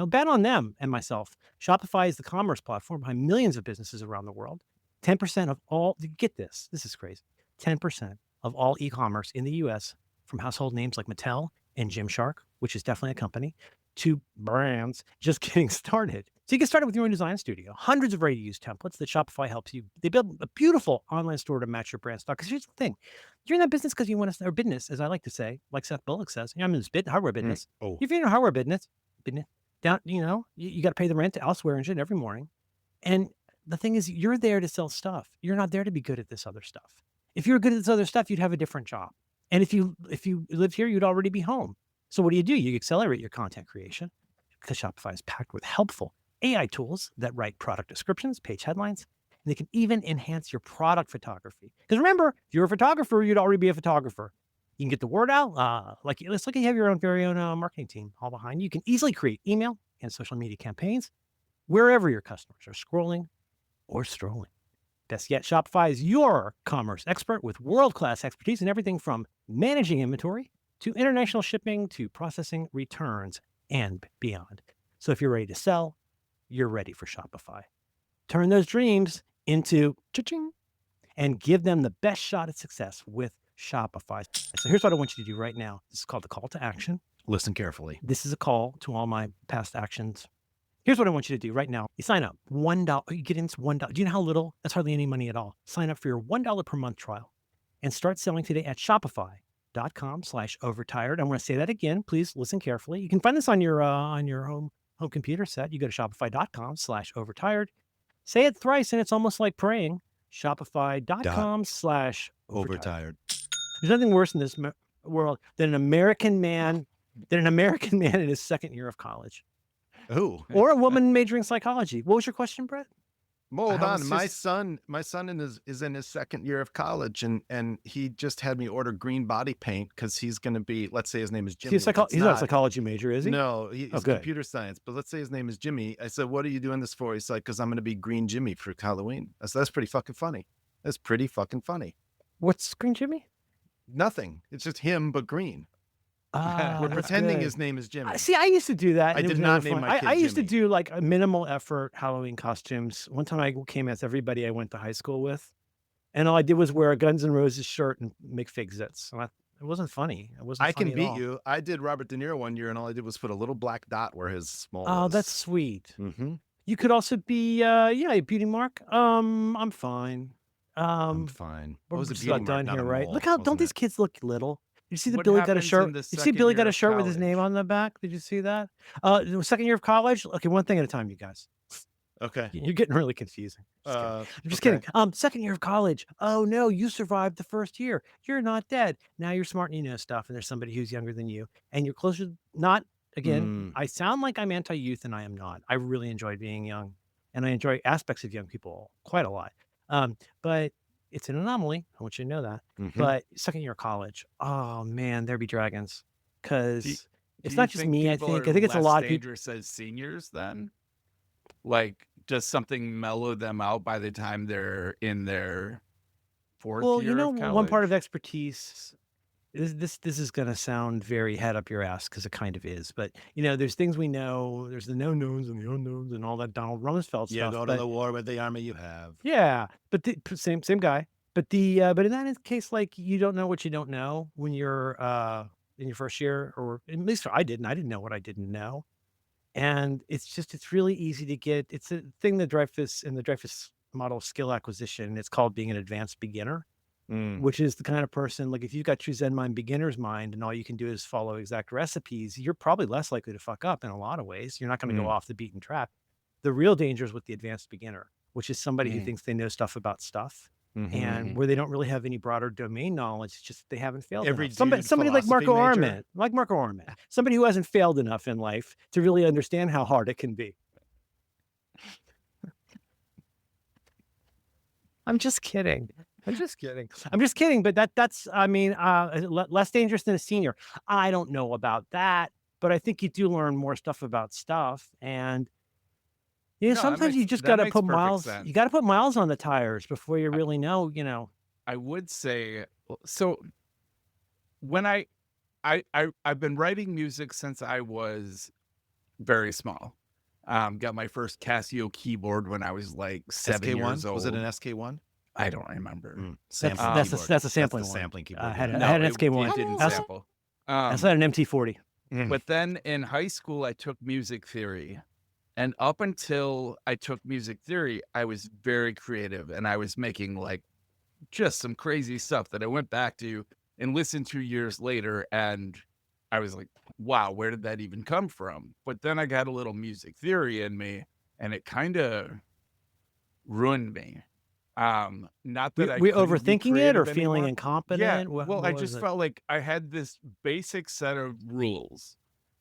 Bet on them and myself. Shopify is the commerce platform behind millions of businesses around the world. 10% of all, get this is crazy. 10% of all e-commerce in the US, from household names like Mattel and Gymshark, which is definitely a company, to brands just getting started. So you get started with your own design studio. Hundreds of ready-to-use templates that Shopify helps you. They build a beautiful online store to match your brand stock. Because here's the thing. You're in that business because you want to, or business, as I like to say, like Seth Bullock says. I'm in this hardware business. Oh. If you're in a hardware business, down, you got to pay the rent elsewhere and shit every morning. And the thing is, you're there to sell stuff. You're not there to be good at this other stuff. If you were good at this other stuff, you'd have a different job. And if you lived here, you'd already be home. So what do? You accelerate your content creation because Shopify is packed with helpful AI tools that write product descriptions, page headlines, and they can even enhance your product photography. Because remember, if you're a photographer, you'd already be a photographer. You can get the word out. It's like you have your own very own marketing team all behind you. You can easily create email and social media campaigns wherever your customers are scrolling or strolling. Best yet, Shopify is your commerce expert with world-class expertise in everything from managing inventory to international shipping to processing returns and beyond. So if you're ready to sell, you're ready for Shopify. Turn those dreams into cha-ching and give them the best shot at success with Shopify. So here's what I want you to do right now. This is called the call to action. Listen carefully. This is a call to all my past actions. Here's what I want you to do right now. You sign up. $1. You get into $1. Do you know how little? That's hardly any money at all. Sign up for your $1 per month trial and start selling today at Shopify.com/overtired. I'm going to say that again. Please listen carefully. You can find this on your home computer set. You go to Shopify.com/overtired. Say it thrice, and it's almost like praying. Shopify.com/overtired. There's nothing worse in this world than an American man in his second year of college. Oh, Or a woman majoring psychology. What was your question, Brett? hold I on. was My just- son is in his second year of college, and he just had me order green body paint because he's going to be. Let's say his name is Jimmy. He's not a psychology major, is he? No, he's good. computer science. But let's say his name is Jimmy. I said, "What are you doing this for?" He's like, "Because I'm going to be Green Jimmy for Halloween." I said, "That's pretty fucking funny. That's pretty fucking funny." What's Green Jimmy? Nothing. It's just him, but green. Ah, We're that's pretending good. his name is Jimmy. See, I used to do that. I and it did was not never name fun. my kid I used to Jimmy. do like a minimal effort Halloween costumes. One time I came as everybody I went to high school with, and all I did was wear a Guns N' Roses shirt and make fake zits. It wasn't funny. It wasn't. I can funny at beat all. you. I did Robert De Niro one year, and all I did was put a little black dot where his small. Oh, was. that's sweet. Mm-hmm. You could also be, a beauty mark. I'm fine. I'm fine. We're What was a just beauty about done mark, not here, a right? mole, Look how don't wasn't these it? kids look little? Did you see that What Billy got a happens shirt? in the Did you see second Billy got year a of shirt with his name college? on the back? Did you see that? The second year of college. Okay, one thing at a time, you guys. Okay. You're getting really confusing. Just kidding. I'm just okay. kidding. Second year of college. Oh no, you survived the first year. You're not dead. Now you're smart and you know stuff, and there's somebody who's younger than you, and you're closer. Not again. I sound like I'm anti-youth, and I am not. I really enjoy being young, and I enjoy aspects of young people quite a lot. But it's an anomaly. I want you to know that. Mhm. But second year of college. Oh man, there be dragons. Because Do it's you not just think me. I people think are it's a less lot of people. dangerous as seniors then? Like, does something mellow them out by the time they're in their fourth Well, year of one part of college? expertise. This is going to sound very head up your ass because it kind of is. But there's things we know. There's the known knowns and the unknowns and all that Donald Rumsfeld Yeah, stuff. go to but, the war with the army you have. yeah, but the same guy. But but in that case, like you don't know what you don't know when you're in your first year, or at least I didn't. I didn't know what I didn't know, and it's really easy to get. It's a thing that Dreyfus model of skill acquisition. It's called being an advanced beginner. Which is the kind of person, like if you've got true Zen mind, beginner's mind, and all you can do is follow exact recipes, you're probably less likely to fuck up in a lot of ways. You're not going to go off the beaten track. The real danger is with the advanced beginner, which is somebody who thinks they know stuff about stuff, and where they don't really have any broader domain knowledge. It's just they haven't failed Every enough. Somebody like philosophy Marco Arment, somebody who hasn't failed enough in life to really understand how hard it can be. I'm just kidding. I'm just kidding. But that's, less dangerous than a senior. I don't know about that, but I think you do learn more stuff about stuff. And No, that sometimes you makes- just that got to makes put perfect miles. sense. You got to put miles on the tires before you really know. I would say so. When I've been writing music since I was very small. Got my first Casio keyboard when I was like 7 years SK1? old. Was it an SK1? I don't remember. Sampling That's keyboard. a sampling the one. sampling keyboard. I had yeah. I had an it SK1. didn't That's sample. had an MT40. But then in high school, I took music theory. And up until I took music theory, I was very creative and I was making like just some crazy stuff that I went back to and listened to years later. And I was like, wow, where did that even come from? But then I got a little music theory in me and it kind of ruined me. Not that I We couldn't be overthinking it or creative feeling anymore. Yeah. incompetent? Well, I What was just it? felt like I had this basic set of rules.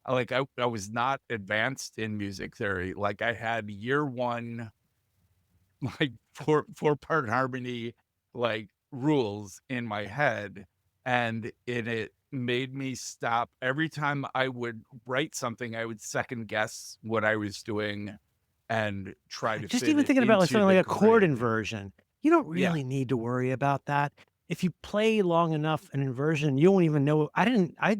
Like I was not advanced in music theory. Like I had year one, like four-part harmony, like rules in my head. And it made me stop. Every time I would write something, I would second guess what I was doing and try to Just fit even it thinking about like into something the like a chord grid. inversion, you don't Yeah. really need to worry about that. If you play long enough an inversion, you won't even know. I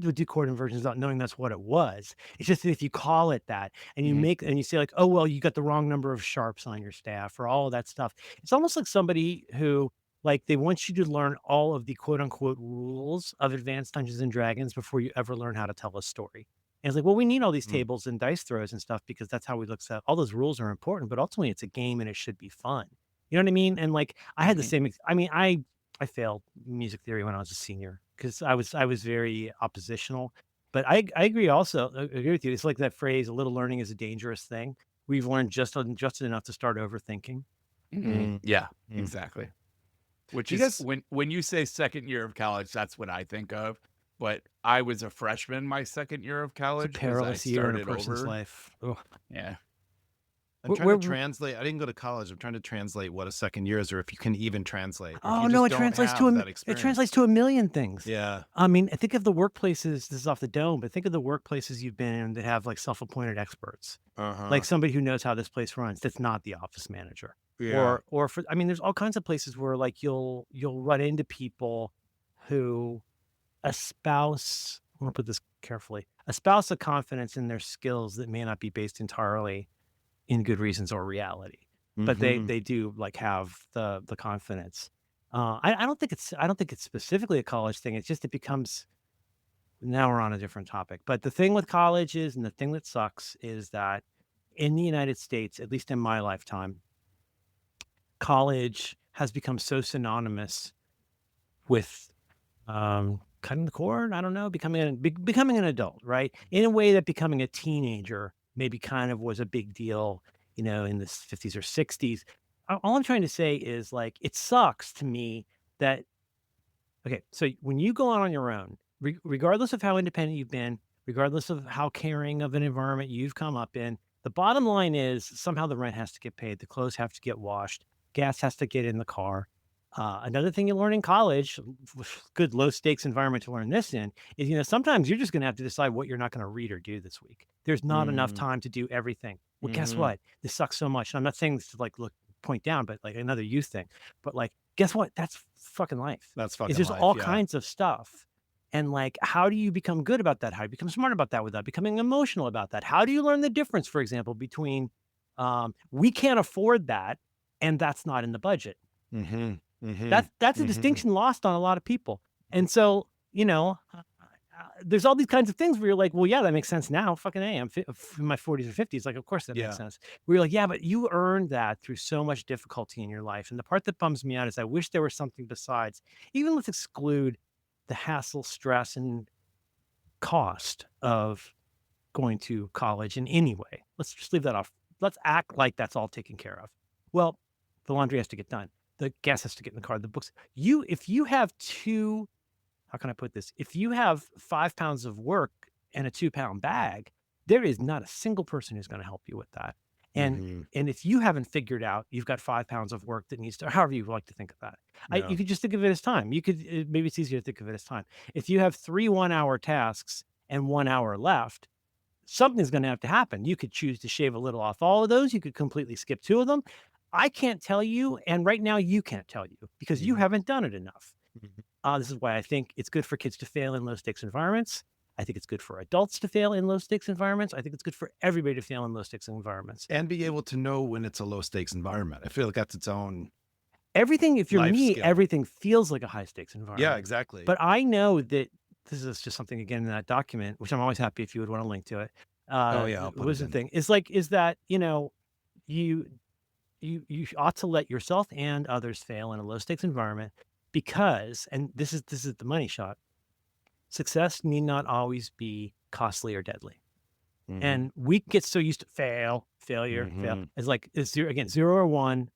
would do chord inversions without knowing that's what it was. It's just that if you call it that and you Mhm. and you say like, oh, well, you got the wrong number of sharps on your staff or all of that stuff. It's almost like somebody who like they want you to learn all of the quote unquote rules of advanced Dungeons and Dragons before you ever learn how to tell a story. And it's like, well, we need all these Mm. tables and dice throws and stuff because that's how we look at all those rules are important, but ultimately it's a game and it should be fun. You know what I mean? And like I had the Mhm. same I failed music theory when I was a senior because I was very oppositional. But I agree also, I agree with you. It's like that phrase, a little learning is a dangerous thing. We've learned just enough to start overthinking. Mhm. Yeah, Mm. exactly. Which Do you is guys? when you say second year of college, that's what I think of. But I was a freshman my second year of It's a college because I perilous year in a started person's over. life. Ugh. Yeah. I'm trying to Where translate. I didn't go to college. I'm trying to translate what a second year is, or if you can even translate, or if Oh you no, just it don't translates have that it experience. translates to a million things. Yeah. I mean, think of the workplaces. This is off the dome, but think of the workplaces you've been in that have like self-appointed experts, Uh-huh. like somebody who knows how this place runs. That's not the office manager, Yeah. or for. I mean, there's all kinds of places where like you'll run into people who espouse. I want to put this carefully. Espouse a confidence in their skills that may not be based entirely in good reasons or reality, but Mhm. they do like have the confidence. I don't think it's specifically a college thing. It's just it becomes now we're on a different topic. But the thing with college is, and the thing that sucks is that in the United States, at least in my lifetime, college has become so synonymous with cutting the cord. I don't know, becoming an adult, right? In a way that becoming a teenager maybe kind of was a big deal, you know, in the 50s or 60s. All I'm trying to say is like it sucks to me that okay, so when you go out on your own, regardless of how independent you've been, regardless of how caring of an environment you've come up in, the bottom line is somehow the rent has to get paid, the clothes have to get washed, gas has to get in the car. Another thing you learn in college, good low stakes environment to learn this in, is you know sometimes you're just going to have to decide what you're not going to read or do this week. There's not enough Mm. time to do everything. Well, guess Mhm. what? This sucks so much. And I'm not saying this to like look point down, but like another youth thing. But like, guess what? That's fucking life. That's Is fucking there's life. all Yeah. kinds of stuff. And like, how do you become good about that? How do you become smart about that without becoming emotional about that? How do you learn the difference, for example, between we can't afford that and that's not in the budget? Mm-hmm. Mm-hmm. That's a Mm-hmm. distinction lost on a lot of people. And so, you know, there's all these kinds of things where you're like, well, yeah, that makes sense now. Fucking A, I'm in my 40s or 50s. Like, of course that Yeah. makes sense. Where you're like, yeah, but you earned that through so much difficulty in your life. And the part that bums me out is I wish there was something besides, even let's exclude the hassle, stress, and cost of going to college in any way. Let's just leave that off. Let's act like that's all taken care of. Well, the laundry has to get done. The gas has to get in the car. The books. If you have how can I put this? If you have 5 pounds of work and a 2-pound bag, there is not a single person who's going to help you with that. And Mm-hmm. and if you haven't figured out you've got 5 pounds of work that needs to, however you like to think of that, Yeah. you could just think of it as time. You could maybe it's easier to think of it as time. If you have 3 1-hour tasks and 1 hour left, something's going to have to happen. You could choose to shave a little off all of those. You could completely skip 2 of them. I can't tell you, and right now you can't tell you because you Mhm. haven't done it enough. Mhm. This is why I think it's good for kids to fail in low stakes environments. I think it's good for adults to fail in low stakes environments. I think it's good for everybody to fail in low stakes environments. And be able to know when it's a low stakes environment. I feel like that's its own Everything, if you're life me, skill. everything feels like a high stakes environment. Yeah, exactly. But I know that this is just something again in that document, which I'm always happy if you would want to link to it. Oh, yeah, I'll put Was it the in. thing is that you you ought to let yourself and others fail in a low stakes environment because, and this is the money shot. Success need not always be costly or deadly. Mhm. And we get so used to failure, fail. Mhm. It's like it's zero or one.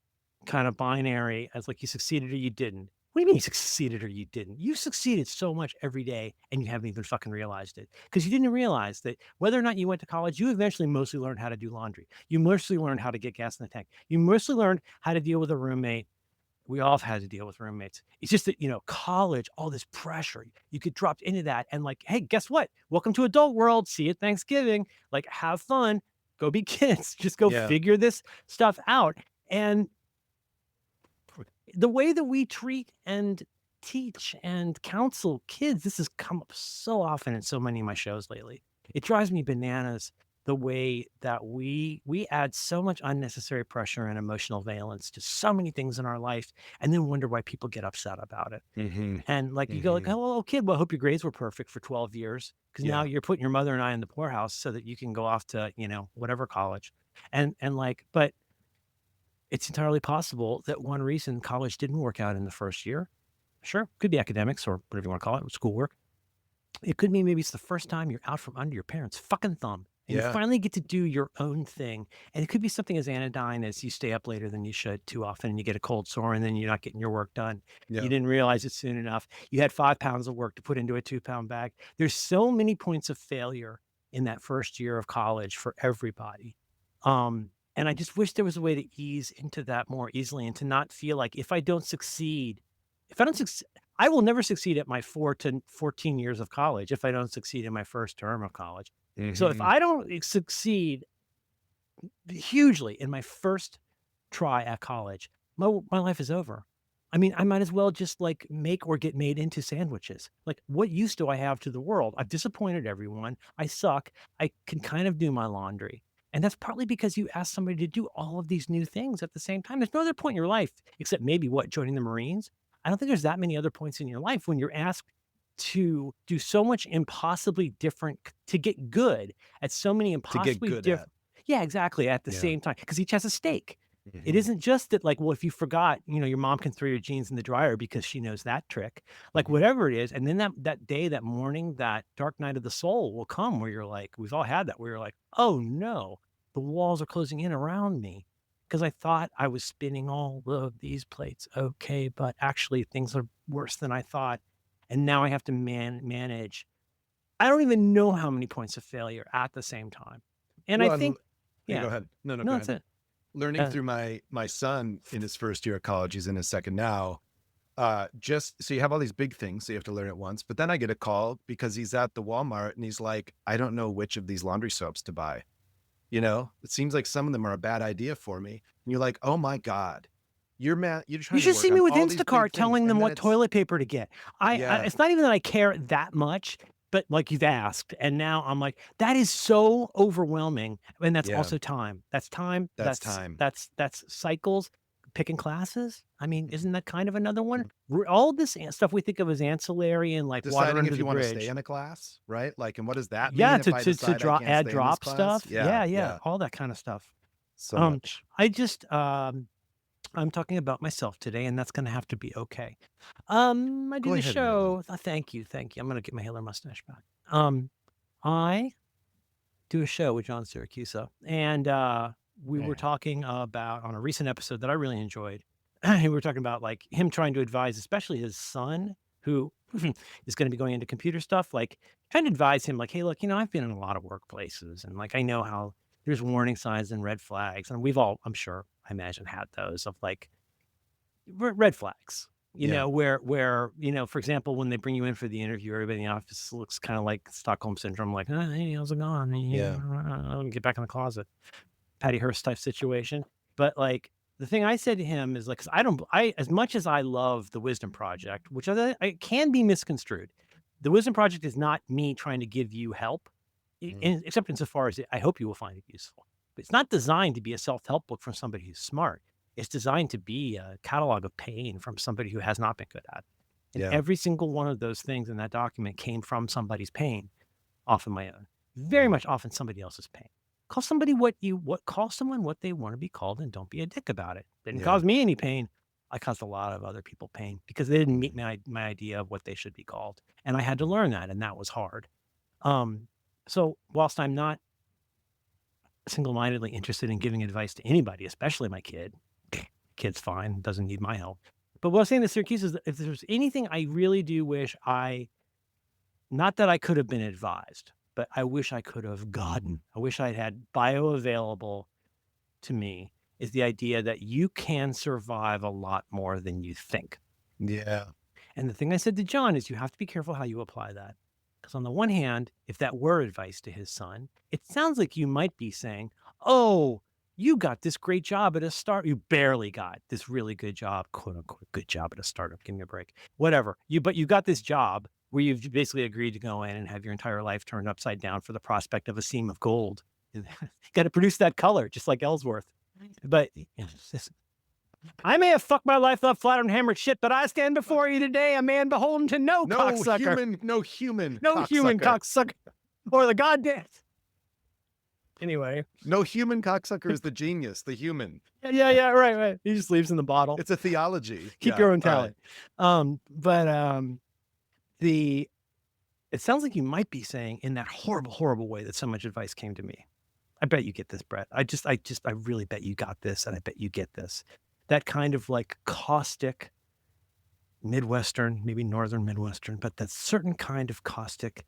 kind of binary as like you succeeded or you didn't. What do you mean you succeeded or you didn't? You succeeded so much every day and you haven't even fucking realized it because you didn't realize that whether or not you went to college, you eventually mostly learned how to do laundry. You mostly learned how to get gas in the tank. You mostly learned how to deal with a roommate. We all have had to deal with roommates. It's just that, college, all this pressure, you get dropped into that and like, hey, guess what? Welcome to adult world. See you at Thanksgiving. Like, have fun. Go be kids. Just go Yeah. figure this stuff out. And the way that we treat and teach and counsel kids, this has come up so often in so many of my shows lately. It drives me bananas the way that we add so much unnecessary pressure and emotional valence to so many things in our life and then wonder why people get upset about it. Mm-hmm. And like you go like, oh, well, kid, well, I hope your grades were perfect for 12 years because now you're putting your mother and I in the poorhouse so that you can go off to, whatever college. And like, but it's entirely possible that one reason college didn't work out in the first year, sure, could be academics or whatever you want to call it, schoolwork. It could be maybe it's the first time you're out from under your parents' fucking thumb. And you finally get to do your own thing. And it could be something as anodyne as you stay up later than you should too often and you get a cold sore and then you're not getting your work done. You didn't realize it soon enough. You had 5 pounds of work to put into a 2-pound bag. There's so many points of failure in that first year of college for everybody. And I just wish there was a way to ease into that more easily and to not feel like if I don't succeed, I will never succeed at my 4 to 14 years of college if I don't succeed in my first term of college. So if I don't succeed hugely in my first try at college, my life is over. I mean, I might as well just like make or get made into sandwiches. Like, what use do I have to the world? I've disappointed everyone. I suck. I can kind of do my laundry. And that's partly because you ask somebody to do all of these new things at the same time. There's no other point in your life except maybe joining the Marines. I don't think there's that many other points in your life when you're asked to do so much impossibly different to get good at so many impossibly different. Yeah, exactly. At the same time, because each has a stake. It isn't just that like, well, if you forgot, your mom can throw your jeans in the dryer because she knows that trick, like whatever it is. And then that day, that morning, that dark night of the soul will come where you're like, we've all had that, where you're like, oh no, the walls are closing in around me because I thought I was spinning all of these plates. Okay, but actually things are worse than I thought. And now I have to manage. I don't even know how many points of failure at the same time. And I think, go ahead. No, go that's ahead. it. Learning through my son in his first year of college, he's in his second now. Just so you have all these big things, so you have to learn at once. But then I get a call because he's at the Walmart and he's like, I don't know which of these laundry soaps to buy. It seems like some of them are a bad idea for me. And you're like, oh my God. You're trying You to should work see me on with all these big Instacart things, telling them and then what it's- toilet paper to get. It's not even that I care that much, but like you've asked, and now I'm like, that is so overwhelming. And that's also time. That's time. That's time. That's cycles, picking classes. I mean, isn't that kind of another one? All this stuff we think of as ancillary and like water deciding under if the you want to bridge. stay in a class, right? Like, and what does that mean? Yeah, if I to decide I can't add stay in drop this class? stuff. Yeah, all that kind of stuff. So much. I just I'm talking about myself today, and that's going to have to be okay. I do Go the ahead, show. Thank you. I'm going to get my Hitler mustache back. I do a show with John Siracusa, and we were talking about on a recent episode that I really enjoyed. We were talking about like him trying to advise, especially his son, who is going to be going into computer stuff, like trying to advise him, like, hey, look, I've been in a lot of workplaces, and like I know how there's warning signs and red flags, and we've all, I'm sure, I imagine, had those of like red flags, where for example, when they bring you in for the interview, everybody in the office looks kind of like Stockholm syndrome, like, hey, how's it going? I'll get back in the closet, Patty Hearst type situation. But like the thing I said to him is like, 'cause I as much as I love the Wisdom Project, which I can be misconstrued, the Wisdom Project is not me trying to give you help, except insofar as I hope you will find it useful. But it's not designed to be a self-help book from somebody who's smart. It's designed to be a catalog of pain from somebody who has not been good at it. And every single one of those things in that document came from somebody's pain, often my own, very much often somebody else's pain. Call somebody call someone what they want to be called, and don't be a dick about it. Didn't cause me any pain. I caused a lot of other people pain because they didn't meet my idea of what they should be called. And I had to learn that, and that was hard. So whilst I'm not single-mindedly interested in giving advice to anybody, especially my kid, Kid's fine, doesn't need my help. But what I was saying to Syracuse is that if there's anything I really do wish not that I could have been advised, but I wish I could have gotten, I wish I'd had bioavailable to me, is the idea that you can survive a lot more than you think. Yeah. And the thing I said to John is you have to be careful how you apply that. Because on the one hand, if that were advice to his son, it sounds like you might be saying, oh, you got this great job at a start. You barely got this really good job, quote unquote, good job at a startup. Give me a break. Whatever. But you got this job where you've basically agreed to go in and have your entire life turned upside down for the prospect of a seam of gold. You got to produce that color, just like Ellsworth. But I may have fucked my life up flat on hammered shit, but I stand before you today, a man beholden to no cocksucker. No human Cocksucker. Or the goddamn. Anyway. No human cocksucker is the genius, the human. Yeah, right. He just leaves in the bottle. It's a theology. Keep your own talent. It sounds like you might be saying in that horrible, horrible way that so much advice came to me. I bet you get this, Brett. I really bet you got this, and I bet you get this. That kind of like caustic Midwestern, maybe Northern Midwestern, but that certain kind of caustic,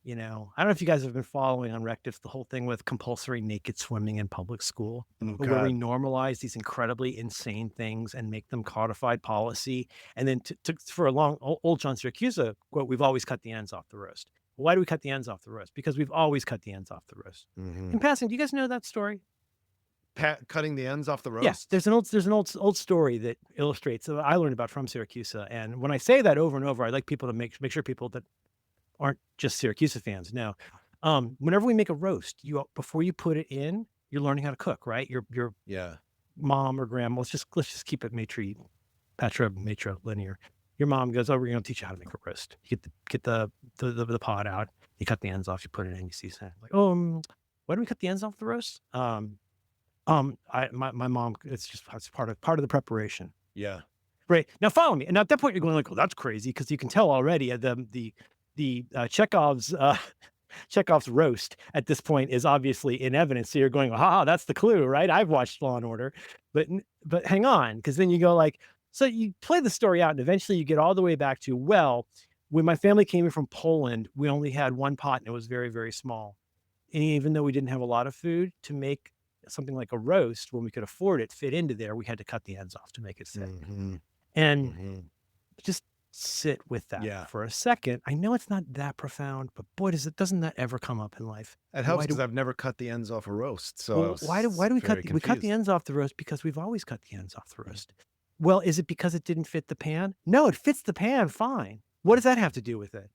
I don't know if you guys have been following on Rectifs, the whole thing with compulsory naked swimming in public school, where we normalize these incredibly insane things and make them codified policy. And then for a long, old John Syracuse quote, we've always cut the ends off the roast. Why do we cut the ends off the roast? Because we've always cut the ends off the roast. In passing, do you guys know that story? Cutting the ends off the roast? Yes, there's an old story that illustrates that I learned about from Syracuse. And when I say that over and over, I like people to make sure people that aren't just Syracuse fans know. Whenever we make a roast, before you put it in, you're learning how to cook, right? Your mom or grandma. Let's just keep it matrilinear. Your mom goes, "Oh, we're going to teach you how to make a roast. You get the pot out, you cut the ends off, you put it in, you season it. Like, why do we cut the ends off the roast? My mom, it's part of the preparation. Yeah. Right. Now follow me. And at that point you're going like, oh, that's crazy. Cause you can tell already the Chekov's roast at this point is obviously in evidence. So you're going, that's the clue, right? I've watched Law and Order, but hang on. Cause then you go like, so you play the story out and eventually you get all the way back to, well, when my family came in from Poland, we only had one pot and it was very, very small. And even though we didn't have a lot of food to make something like a roast, when we could afford it, fit into there, we had to cut the ends off to make it fit. And just sit with that for a second. I know it's not that profound, but boy, doesn't that ever come up in life? It helps because I've never cut the ends off a roast. So why do we cut the ends off the roast? Because we've always cut the ends off the roast. Well, is it because it didn't fit the pan? No, it fits the pan fine. What does that have to do with it?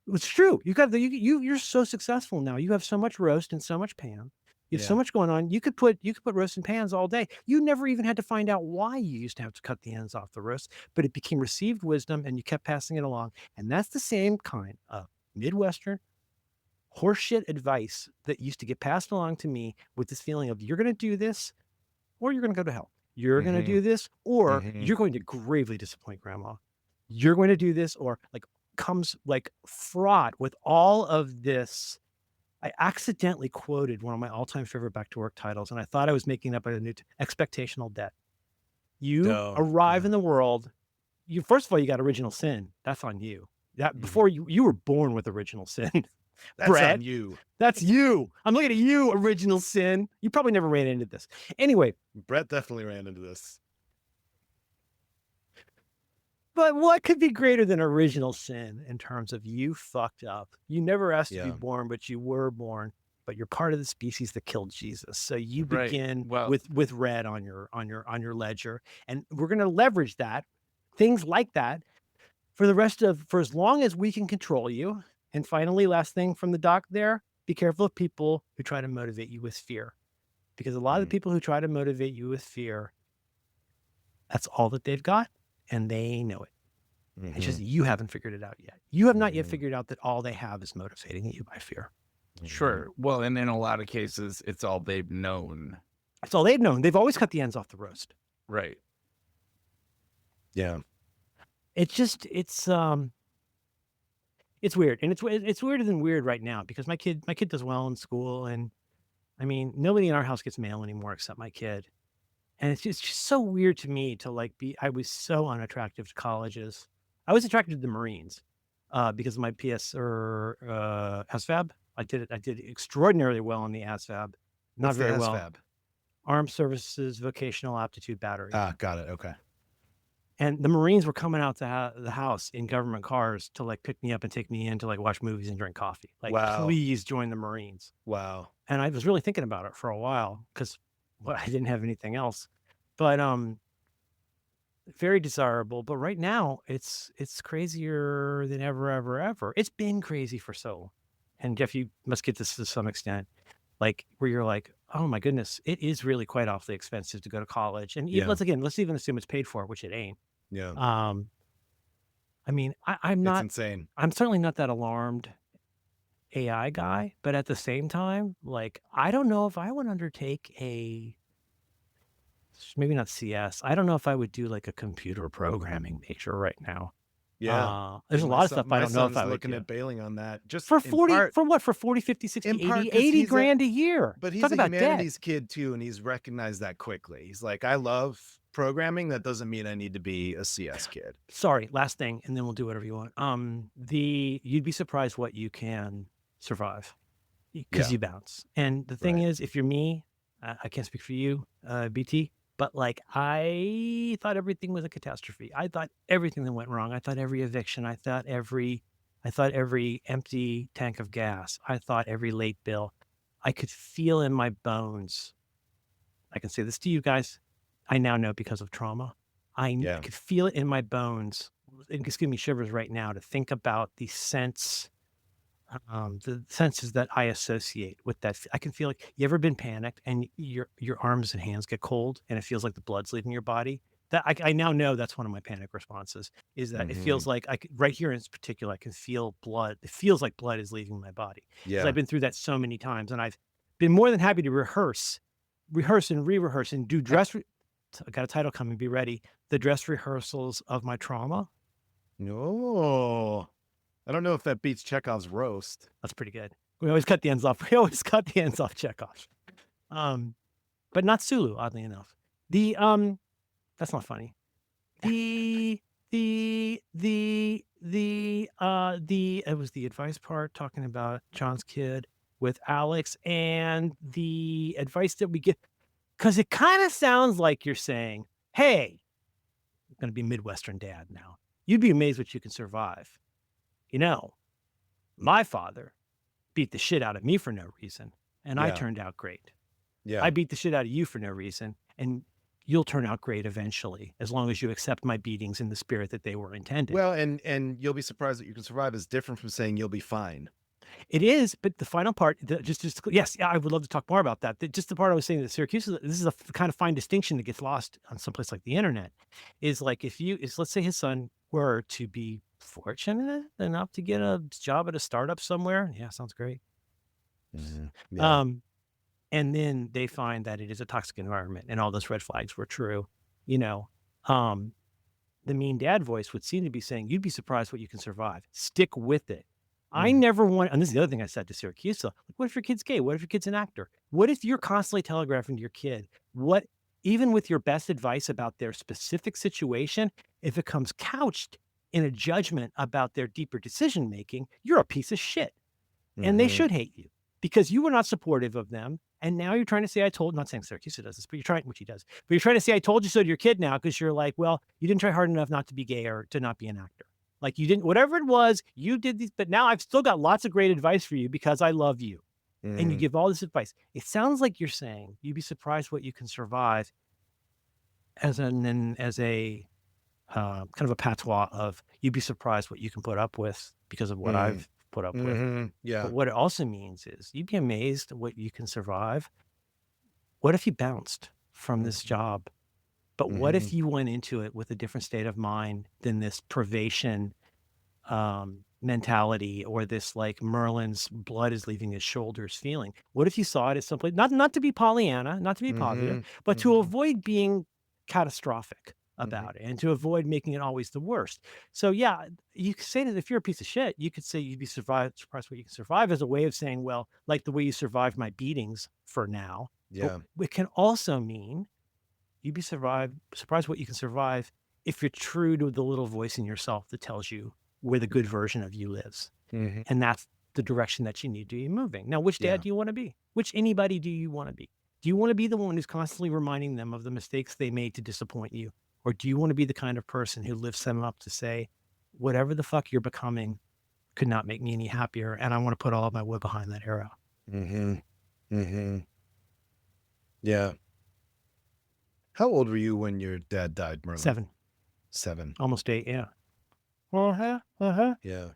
It's true. You're so successful now. You have so much roast and so much pan. You have so much going on. You could put roast in pans all day. You never even had to find out why you used to have to cut the ends off the roast, but it became received wisdom and you kept passing it along. And that's the same kind of Midwestern horseshit advice that used to get passed along to me with this feeling of you're going to do this or you're going to go to hell. You're going to do this or you're going to gravely disappoint grandma. You're going to do this or comes fraught with all of this. I accidentally quoted one of my all-time favorite Back to Work titles, and I thought I was making up a new expectational debt. You arrive in the world. First of all, you got original sin. That's on you. That before you were born with original sin. That's Brett, on you. That's you. I'm looking at you, original sin. You probably never ran into this. Anyway. Brett definitely ran into this. But what could be greater than original sin in terms of you fucked up? You never asked to be born, but you were born. But you're part of the species that killed Jesus. So you begin with red on your ledger, and we're going to leverage that, things like that, for as long as we can control you. And finally, last thing from the doc there: be careful of people who try to motivate you with fear, because a lot of the people who try to motivate you with fear, that's all that they've got. And they know it. It's just you haven't figured it out yet. You have not yet figured out that all they have is motivating you by fear. Sure. Well, and in a lot of cases, it's all they've known. It's all they've known. They've always cut the ends off the roast. Right. Yeah. It's weird. And it's weirder than weird right now because my kid does well in school. And I mean, nobody in our house gets mail anymore except my kid. And it's just so weird to me to like I was so unattractive to colleges. I was attracted to the Marines because of my PS or ASVAB. I did extraordinarily well on the ASVAB. Not What's the very well. ASVAB? Armed Services Vocational Aptitude Battery. Ah, got it. Okay. And the Marines were coming out to the house in government cars to like pick me up and take me in to like watch movies and drink coffee. Like, Wow. please join the Marines. Wow. And I was really thinking about it for a while because I didn't have anything else. But very desirable. But right now it's crazier than ever. It's been crazy for so long. And Jeff, you must get this to some extent, like where you're like, oh my goodness, it is really quite awfully expensive to go to college. And Yeah. let's even assume it's paid for, which it ain't. Yeah. I mean, I'm It's not, insane. I'm certainly not that alarmed AI guy, but at the same time, like, I don't know if I would undertake maybe not CS. I don't know if I would do like a computer programming major right now. Yeah. There's a My lot of son- stuff my I don't know if son's I would looking do. at bailing on that. Just For in 40, part- for what? For 40, 50, 60, in part 80, 'cause 80 he's a- grand a year. But he's Talk a about debt. humanities kid too, and he's recognized that quickly. He's like, I love programming. That doesn't mean I need to be a CS kid. Sorry, last thing, and then we'll do whatever you want. You'd be surprised what you can survive because Yeah. you bounce. And the thing Right. is, if you're me, I can't speak for you, BT, but like I thought everything was a catastrophe. I thought everything that went wrong. I thought every eviction. I thought every empty tank of gas. I thought every late bill. I could feel in my bones. I can say this to you guys. I now know because of trauma. I Yeah. could feel it in my bones. It just gives me shivers right now to think about the senses that I associate with that. I can feel like, you ever been panicked and your arms and hands get cold and it feels like the blood's leaving your body? That I now know that's one of my panic responses, is that it feels like right here in particular, I can feel blood. It feels like blood is leaving my body. Because Yeah. I've been through that so many times, and I've been more than happy to rehearse and re-rehearse and do I got a title coming, be ready. The dress rehearsals of my trauma. No. I don't know if that beats Chekov's roast. That's pretty good. We always cut the ends off. Chekov. But not Sulu, oddly enough. That's not funny. It was the advice part talking about John's kid with Alex, and the advice that we get, because it kind of sounds like you're saying, hey, I'm going to be Midwestern dad now. You'd be amazed what you can survive. You know, my father beat the shit out of me for no reason, and I Yeah. turned out great. Yeah. I beat the shit out of you for no reason, and you'll turn out great eventually, as long as you accept my beatings in the spirit that they were intended. Well, and you'll be surprised that you can survive is different from saying you'll be fine. It is, but the final part, yes, yeah, I would love to talk more about that. Just the part I was saying that Syracuse, this is a kind of fine distinction that gets lost on someplace like the internet, is like let's say his son were to be fortunate enough to get a job at a startup somewhere. Yeah, sounds great. Yeah. And then they find that it is a toxic environment and all those red flags were true. The mean dad voice would seem to be saying, you'd be surprised what you can survive. Stick with it. I never want, and this is the other thing I said to Syracuse, like, what if your kid's gay? What if your kid's an actor? What if you're constantly telegraphing to your kid, even with your best advice about their specific situation, if it comes couched in a judgment about their deeper decision making, you're a piece of shit. And they should hate you because you were not supportive of them. And now you're trying to say, not saying Syracuse does this, but which he does, but you're trying to say, I told you so to your kid now, because you're like, well, you didn't try hard enough not to be gay or to not be an actor. Like you didn't, whatever it was, you did these, but now I've still got lots of great advice for you because I love you. And you give all this advice. It sounds like you're saying you'd be surprised what you can survive as a kind of a patois of you'd be surprised what you can put up with because of what I've put up with. Yeah. But what it also means is you'd be amazed what you can survive. What if you bounced from this job? But what if you went into it with a different state of mind than this privation mentality, or this like Merlin's blood is leaving his shoulders feeling? What if you saw it as simply not to be Pollyanna, not to be positive, but to avoid being catastrophic about it and to avoid making it always the worst? So yeah, you could say that if you're a piece of shit, you could say you'd be surprised what you can survive, as a way of saying, well, like the way you survived my beatings for now. Yeah. But it can also mean You'd be surprised what you can survive if you're true to the little voice in yourself that tells you where the good version of you lives. Mm-hmm. And that's the direction that you need to be moving. Now, which dad do you want to be? Which anybody do you want to be? Do you want to be the one who's constantly reminding them of the mistakes they made to disappoint you? Or do you want to be the kind of person who lifts them up to say, whatever the fuck you're becoming could not make me any happier, and I want to put all of my wood behind that arrow? Mm-hmm. Mm-hmm. Yeah. How old were you when your dad died, Merlin? 7. Almost 8, yeah. Uh-huh. Yeah.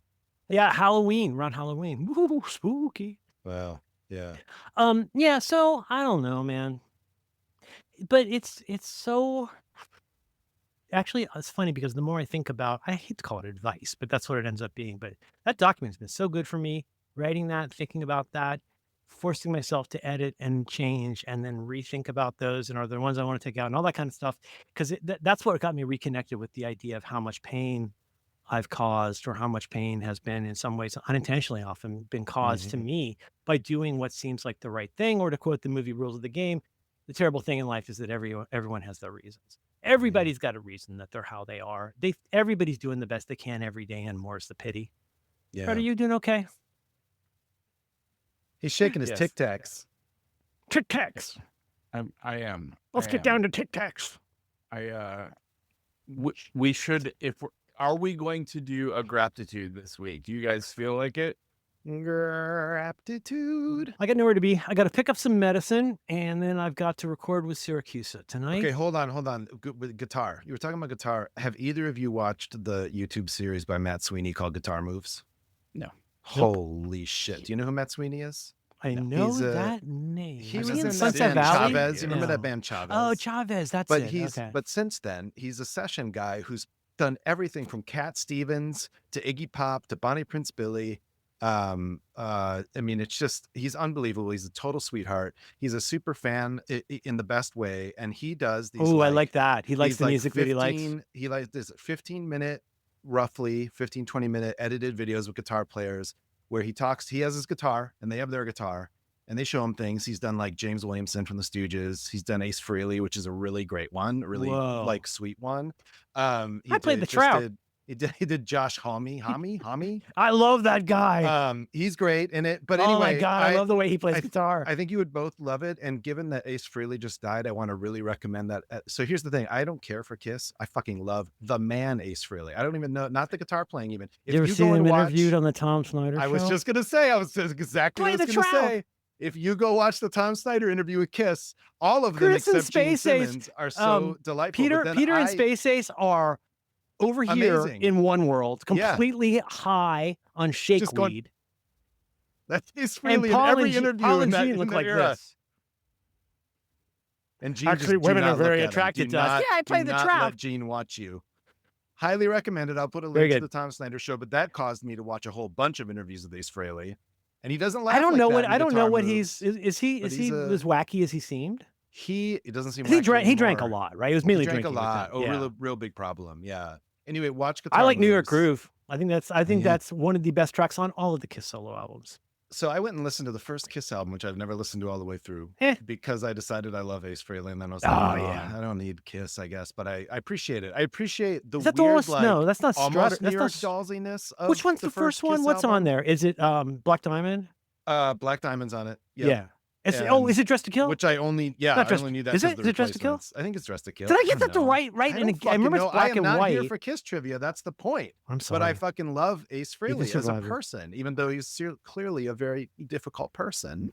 Yeah, Halloween, around Halloween. Woo, spooky. Wow. Yeah. Yeah, so I don't know, man. But it's so actually it's funny because the more I think about, I hate to call it advice, but that's what it ends up being. But that document's been so good for me, writing that, thinking about that, forcing myself to edit and change and then rethink about those and are there ones I want to take out and all that kind of stuff. Because that's what got me reconnected with the idea of how much pain I've caused or how much pain has been in some ways unintentionally often been caused to me by doing what seems like the right thing, or to quote the movie Rules of the Game, the terrible thing in life is that everyone has their reasons. Everybody's got a reason that they're how they are. Everybody's doing the best they can every day, and more's the pity. Yeah. Brett, are you doing okay? He's shaking his Yes. Tic Tacs. Tic Tacs. I am. Let's get down to Tic Tacs. We should, are we going to do a gratitude this week? Do you guys feel like it? Aptitude. I got nowhere to be. I got to pick up some medicine, and then I've got to record with Syracuse tonight. Okay, hold on. With guitar. You were talking about guitar. Have either of you watched the YouTube series by Matt Sweeney called Guitar Moves? No. Holy shit. Do you know who Matt Sweeney is? I know He's that name. He Was was in in Sunset that Valley? band Chavez. You remember No. that band Chavez? Oh, Chavez. That's But it. Okay. but since then, he's a session guy who's done everything from Cat Stevens to Iggy Pop to Bonnie Prince Billy. I mean, it's just, he's unbelievable. He's a total sweetheart. He's a super fan in the best way. And he does these. Oh, I like that. He likes the music that he likes. He likes this 15-minute, roughly 15, 20-minute edited videos with guitar players where he talks, he has his guitar and they have their guitar and they show him things. He's done like James Williamson from the Stooges. He's done Ace Frehley, which is a really great one, a really like sweet one. I played the Trout. He did Josh Homme. I love that guy. He's great in it. But anyway, oh my God, I love the way he plays guitar. I think you would both love it. And given that Ace Frehley just died, I want to really recommend that. So here's the thing. I don't care for Kiss. I fucking love the man Ace Frehley. I don't even know, not the guitar playing even. If you ever seen him interviewed on the Tom Snyder show? I was just going to say, exactly what I was going to say. If you go watch the Tom Snyder interview with Kiss, all of them except Gene Simmons are so delightful. Peter and Space Ace are over here in one world, completely high on shake weed. That's Ace Frehley in every interview Paul in and Gene that look like era. this. And Gene Actually, women are very attracted to us. Yeah, I play the Trout. Let Gene watch you. Highly recommended. I'll put a link to the Tom Snyder show, but that caused me to watch a whole bunch of interviews with Ace Frehley. And he doesn't laugh. I don't know what he's is he as wacky as he seemed? He doesn't seem he drank a lot, right? It was mainly drinking. A lot. Real big problem. Yeah. Anyway, watch Guitar I like Moves. New York Groove. I think that's one of the best tracks on all of the Kiss solo albums. So I went and listened to the first Kiss album, which I've never listened to all the way through, because I decided I love Ace Frehley, and then I was like, I don't need Kiss, I guess, but I appreciate it. I appreciate the weird, no, that's not almost Strutter. New York Dollsiness of which one's the first one? What's on there? Is it Black Diamond? Black Diamond's on it. Yep. Yeah. Is it Dressed to Kill? Which I only, I only knew that. Is it Dressed to Kill? I think it's Dressed to Kill. Did I get that right? And I remember it's black and white. I am not here for Kiss trivia. That's the point. I'm sorry. But I fucking love Ace Frehley as a person, even though he's clearly a very difficult person.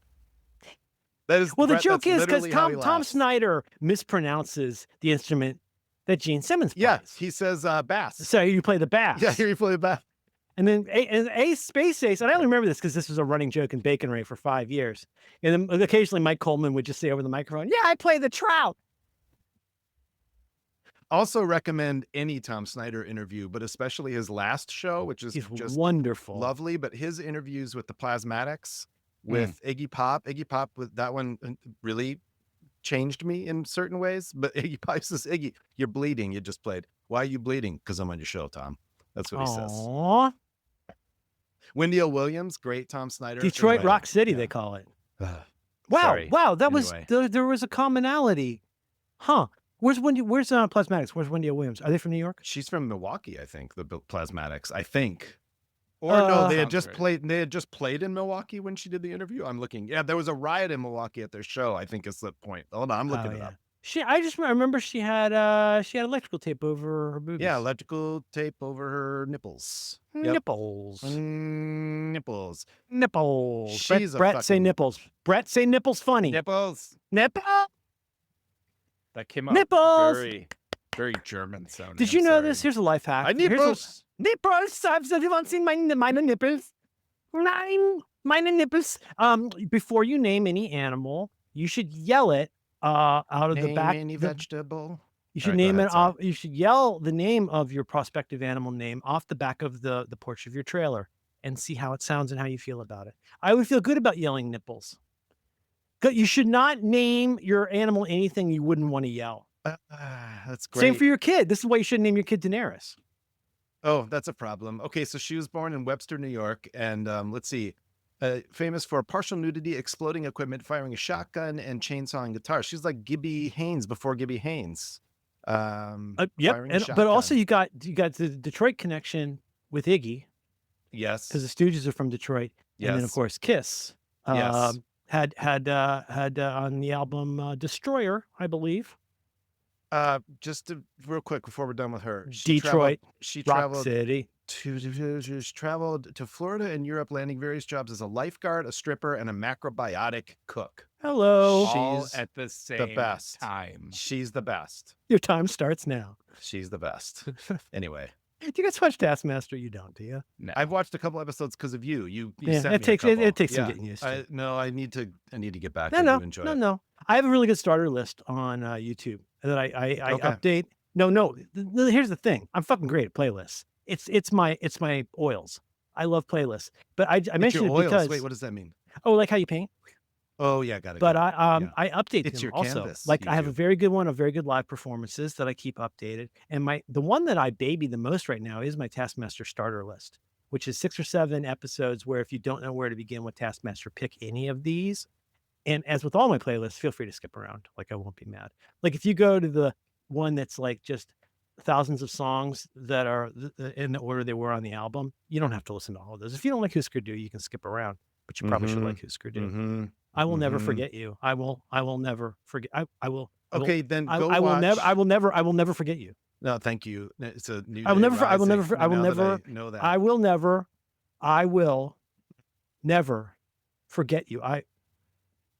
That is the joke is because Tom Snyder mispronounces the instrument that Gene Simmons plays. Yeah, he says bass. So you play the bass. Yeah, here you play the bass. And then Space Ace, and I only remember this because this was a running joke in Bacon Ray for 5 years. And then occasionally Mike Coleman would just say over the microphone, I play the Trout. Also recommend any Tom Snyder interview, but especially his last show, which is just wonderful. Lovely. But his interviews with the Plasmatics, with Iggy Pop with that one really changed me in certain ways. But Iggy Pop says, Iggy, you're bleeding. You just played. Why are you bleeding? Because I'm on your show, Tom. That's what he says. Wendy O. Williams, great Tom Snyder. Detroit Rock City, they call it. Wow, that was there was a commonality. Huh. Where's Wendy? Where's Plasmatics? Where's Wendy Williams? Are they from New York? She's from Milwaukee, I think. The Plasmatics, I think. Or no, they had Sounds just right. played. They had just played in Milwaukee when she did the interview. I'm looking. Yeah, there was a riot in Milwaukee at their show. I think is the point. Hold on, I'm looking it up. I remember she had electrical tape over her boobies. Yeah, electrical tape over her nipples. Yep. Nipples. Nipples. Nipples. She's Brett say nipples. Brett say nipples funny. Nipples. Nipple. That came out Nipples. very, very German sounding. Did you know this? Here's a life hack. I nipples. Nipples. Have everyone seen my nipples? Mine nipples. Before you name any animal, you should yell it out of the back. Any vegetable. You should All right, name go it ahead, sorry. off. You should yell the name of your prospective animal name off the back of the porch of your trailer and see how it sounds and how you feel about it. I would feel good about yelling nipples. You should not name your animal anything you wouldn't want to yell. That's great. Same for your kid. This is why you shouldn't name your kid Daenerys. Oh, that's a problem. Okay, so she was born in Webster, New York, and let's see, famous for partial nudity, exploding equipment, firing a shotgun, and chainsawing guitar. She's like Gibby Haynes before Gibby Haynes. Yep. firing a But also shotgun. you got the Detroit connection with Iggy Yes. because the Stooges are from Detroit, and then of Yes. course Kiss Yes. had on the album Destroyer, I believe. Real quick before we're done with her, Detroit, she Rock traveled City. she traveled to Florida and Europe, landing various jobs as a lifeguard, a stripper, and a macrobiotic cook. Hello. all She's at the same best. time? She's the best. Your time starts now. She's the best. Anyway, Do you guys watch Taskmaster? You don't, do you? No. I've watched a couple episodes because of you. You Yeah, sent it me takes a couple. it takes some Yeah. getting used to. No, I need to get back. No, I no, do enjoy no, it. no. I have a really good starter list on YouTube that I Okay. update. No. Here's the thing. I'm fucking great at playlists. It's my oils. I love playlists. But I It's mentioned your it oils. because Wait, what does that mean? like how you paint. Oh yeah, got it. But got it. Yeah. I update It's them your also. canvas Like you I have a do. very good one of very good live performances that I keep updated. And the one that I baby the most right now is my Taskmaster starter list, which is 6 or 7 episodes where if you don't know where to begin with Taskmaster, pick any of these. And as with all my playlists, feel free to skip around. Like I won't be mad. Like if you go to the one that's like just thousands of songs that are in the order they were on the album, you don't have to listen to all of those. If you don't like Husker Du, you can skip around, but you probably should like Husker Du. Mm-hmm. I will never Mhm. forget you. I will never forget. I will. Okay, then go I will watch. never. I will never forget you. No, thank you. It's a new. I will day never. I will never. rising. I will Now that never. I know that. I will never. I will never forget you.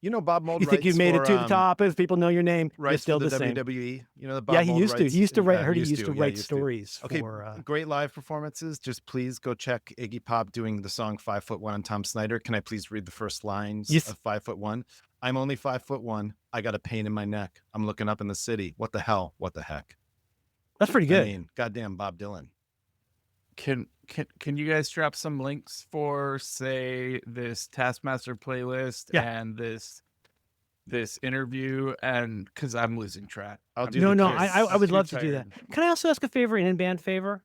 You know, Bob Mould. You think you've made it to the top if people know your name? You're Writes still for the same. WWE. You know, the Bob Yeah, he Mould used to. writes- He used to write. I yeah, heard he used to yeah, write stories Okay, for. great live performances. Just please go check Iggy Pop doing the song 5'1" on Tom Snyder. Can I please read the first lines Yes. of 5'1"? I'm only 5'1". I got a pain in my neck. I'm looking up in the city. What the hell? What the heck? That's pretty good. I mean, goddamn Bob Dylan. Can you guys drop some links for, say, this Taskmaster playlist Yeah. and this interview? And because I'm losing track. I'll I'm do No, the no. kiss. I would too love to do that. tired. Can I also ask a favor? An in-band favor.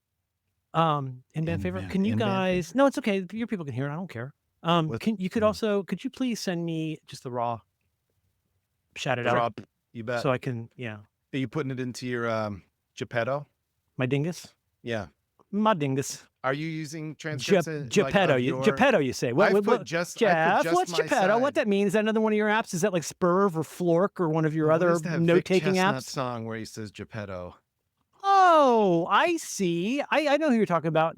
In-band favor. In-band- Can you in-band guys? No, it's okay. Your people can hear it. I don't care. What- Could you mm. could you please send me just the raw? Shout it The out Rob, you bet. so I can. Yeah, Are you putting it into your Geppetto? my dingus. Yeah. My dingus. Are you using transcripts? Geppetto. Geppetto. You say. What? I've What? put what just Jeff, what's my Geppetto? What side. that means? Is that another one of your apps? Is that like Spurv or Flork or one of your What other is that Vic note-taking Chestnut apps? song where he says Geppetto? Oh, I see. I know who you're talking about.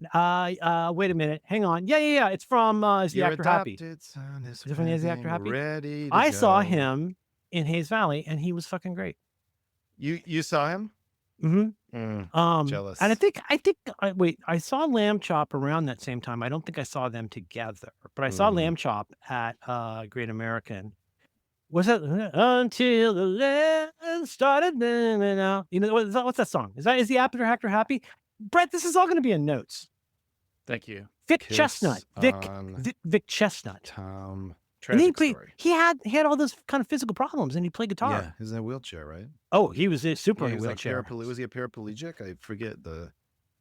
Wait a minute. Hang on. Yeah. It's from Is the Your Actor Happy? adopted son is Is it from Is the Actor waiting, Happy? ready to I saw go. him in Hayes Valley, and he was fucking great. You saw him? Mm-hmm. Jealous. And I saw Lamb Chop around that same time. I don't think I saw them together, but I saw Mm. Lamb Chop at Great American. Was that until the land started? You know what's that song? Is the Actor Happy? Brett, this is all going to be in notes. Thank you. Vic Kiss Chestnut. Vic on Chestnut. Tom. And then Tragic story. he had all those kind of physical problems, and he played guitar. Yeah, he's in a wheelchair, right? Oh, he was super Yeah, in a he was wheelchair. was he a paraplegic? I forget the.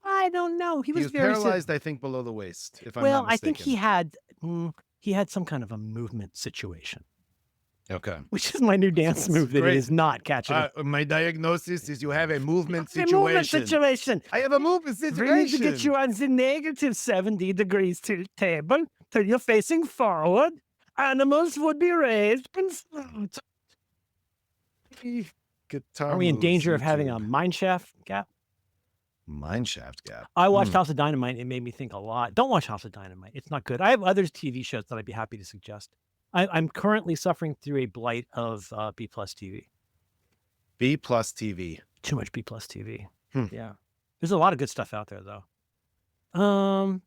I don't know. He He was was very paralyzed, I think, below the waist. If I'm well. not I think mistaken. he had some kind of a movement situation. Okay. which is my new dance move that great. it is not catching. My diagnosis is you have a movement The movement situation. situation. I have a movement We situation. need to get you on the negative 70 degrees tilt table till you're facing forward. Animals would be raised and slowed. Guitar Are we in moves, danger of having a YouTube. mineshaft gap? Mineshaft gap? I watched House of Dynamite. It made me think a lot. Don't watch House of Dynamite. It's not good. I have other TV shows that I'd be happy to suggest. I'm currently suffering through a blight of B plus TV. B plus TV. Too much B plus TV. Hmm. Yeah. There's a lot of good stuff out there though.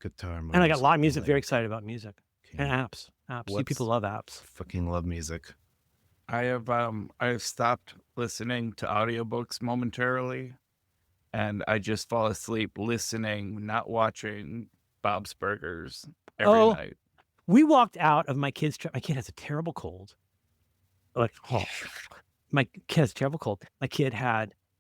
Guitar moves. And I got a lot of music. like, Very excited about music and apps. You What's- people love apps. Fucking love music. I have stopped listening to audiobooks momentarily, and I just fall asleep listening, not watching Bob's Burgers every Oh. night. We walked out of my kid's trip. My kid has a terrible cold. My kid has a terrible cold. My kid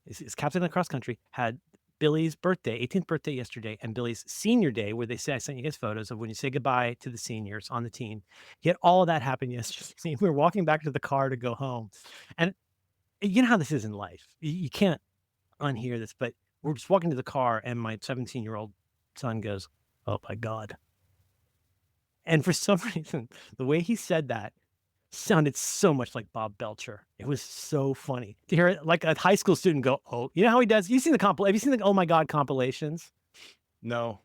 is captain of the cross country, had Billy's birthday, 18th birthday yesterday, and Billy's senior day, where they say, I sent you guys photos of when you say goodbye to the seniors on the team. He had all of that happen yesterday. We were walking back to the car to go home. And you know how this is in life. You can't unhear this, but we're just walking to the car, and my 17-year-old son goes, "Oh my God." And for some reason, the way he said that sounded so much like Bob Belcher. It was so funny to hear it, like a high school student go, "Oh," you know how he does? Have you seen the "Oh my God" compilations? No.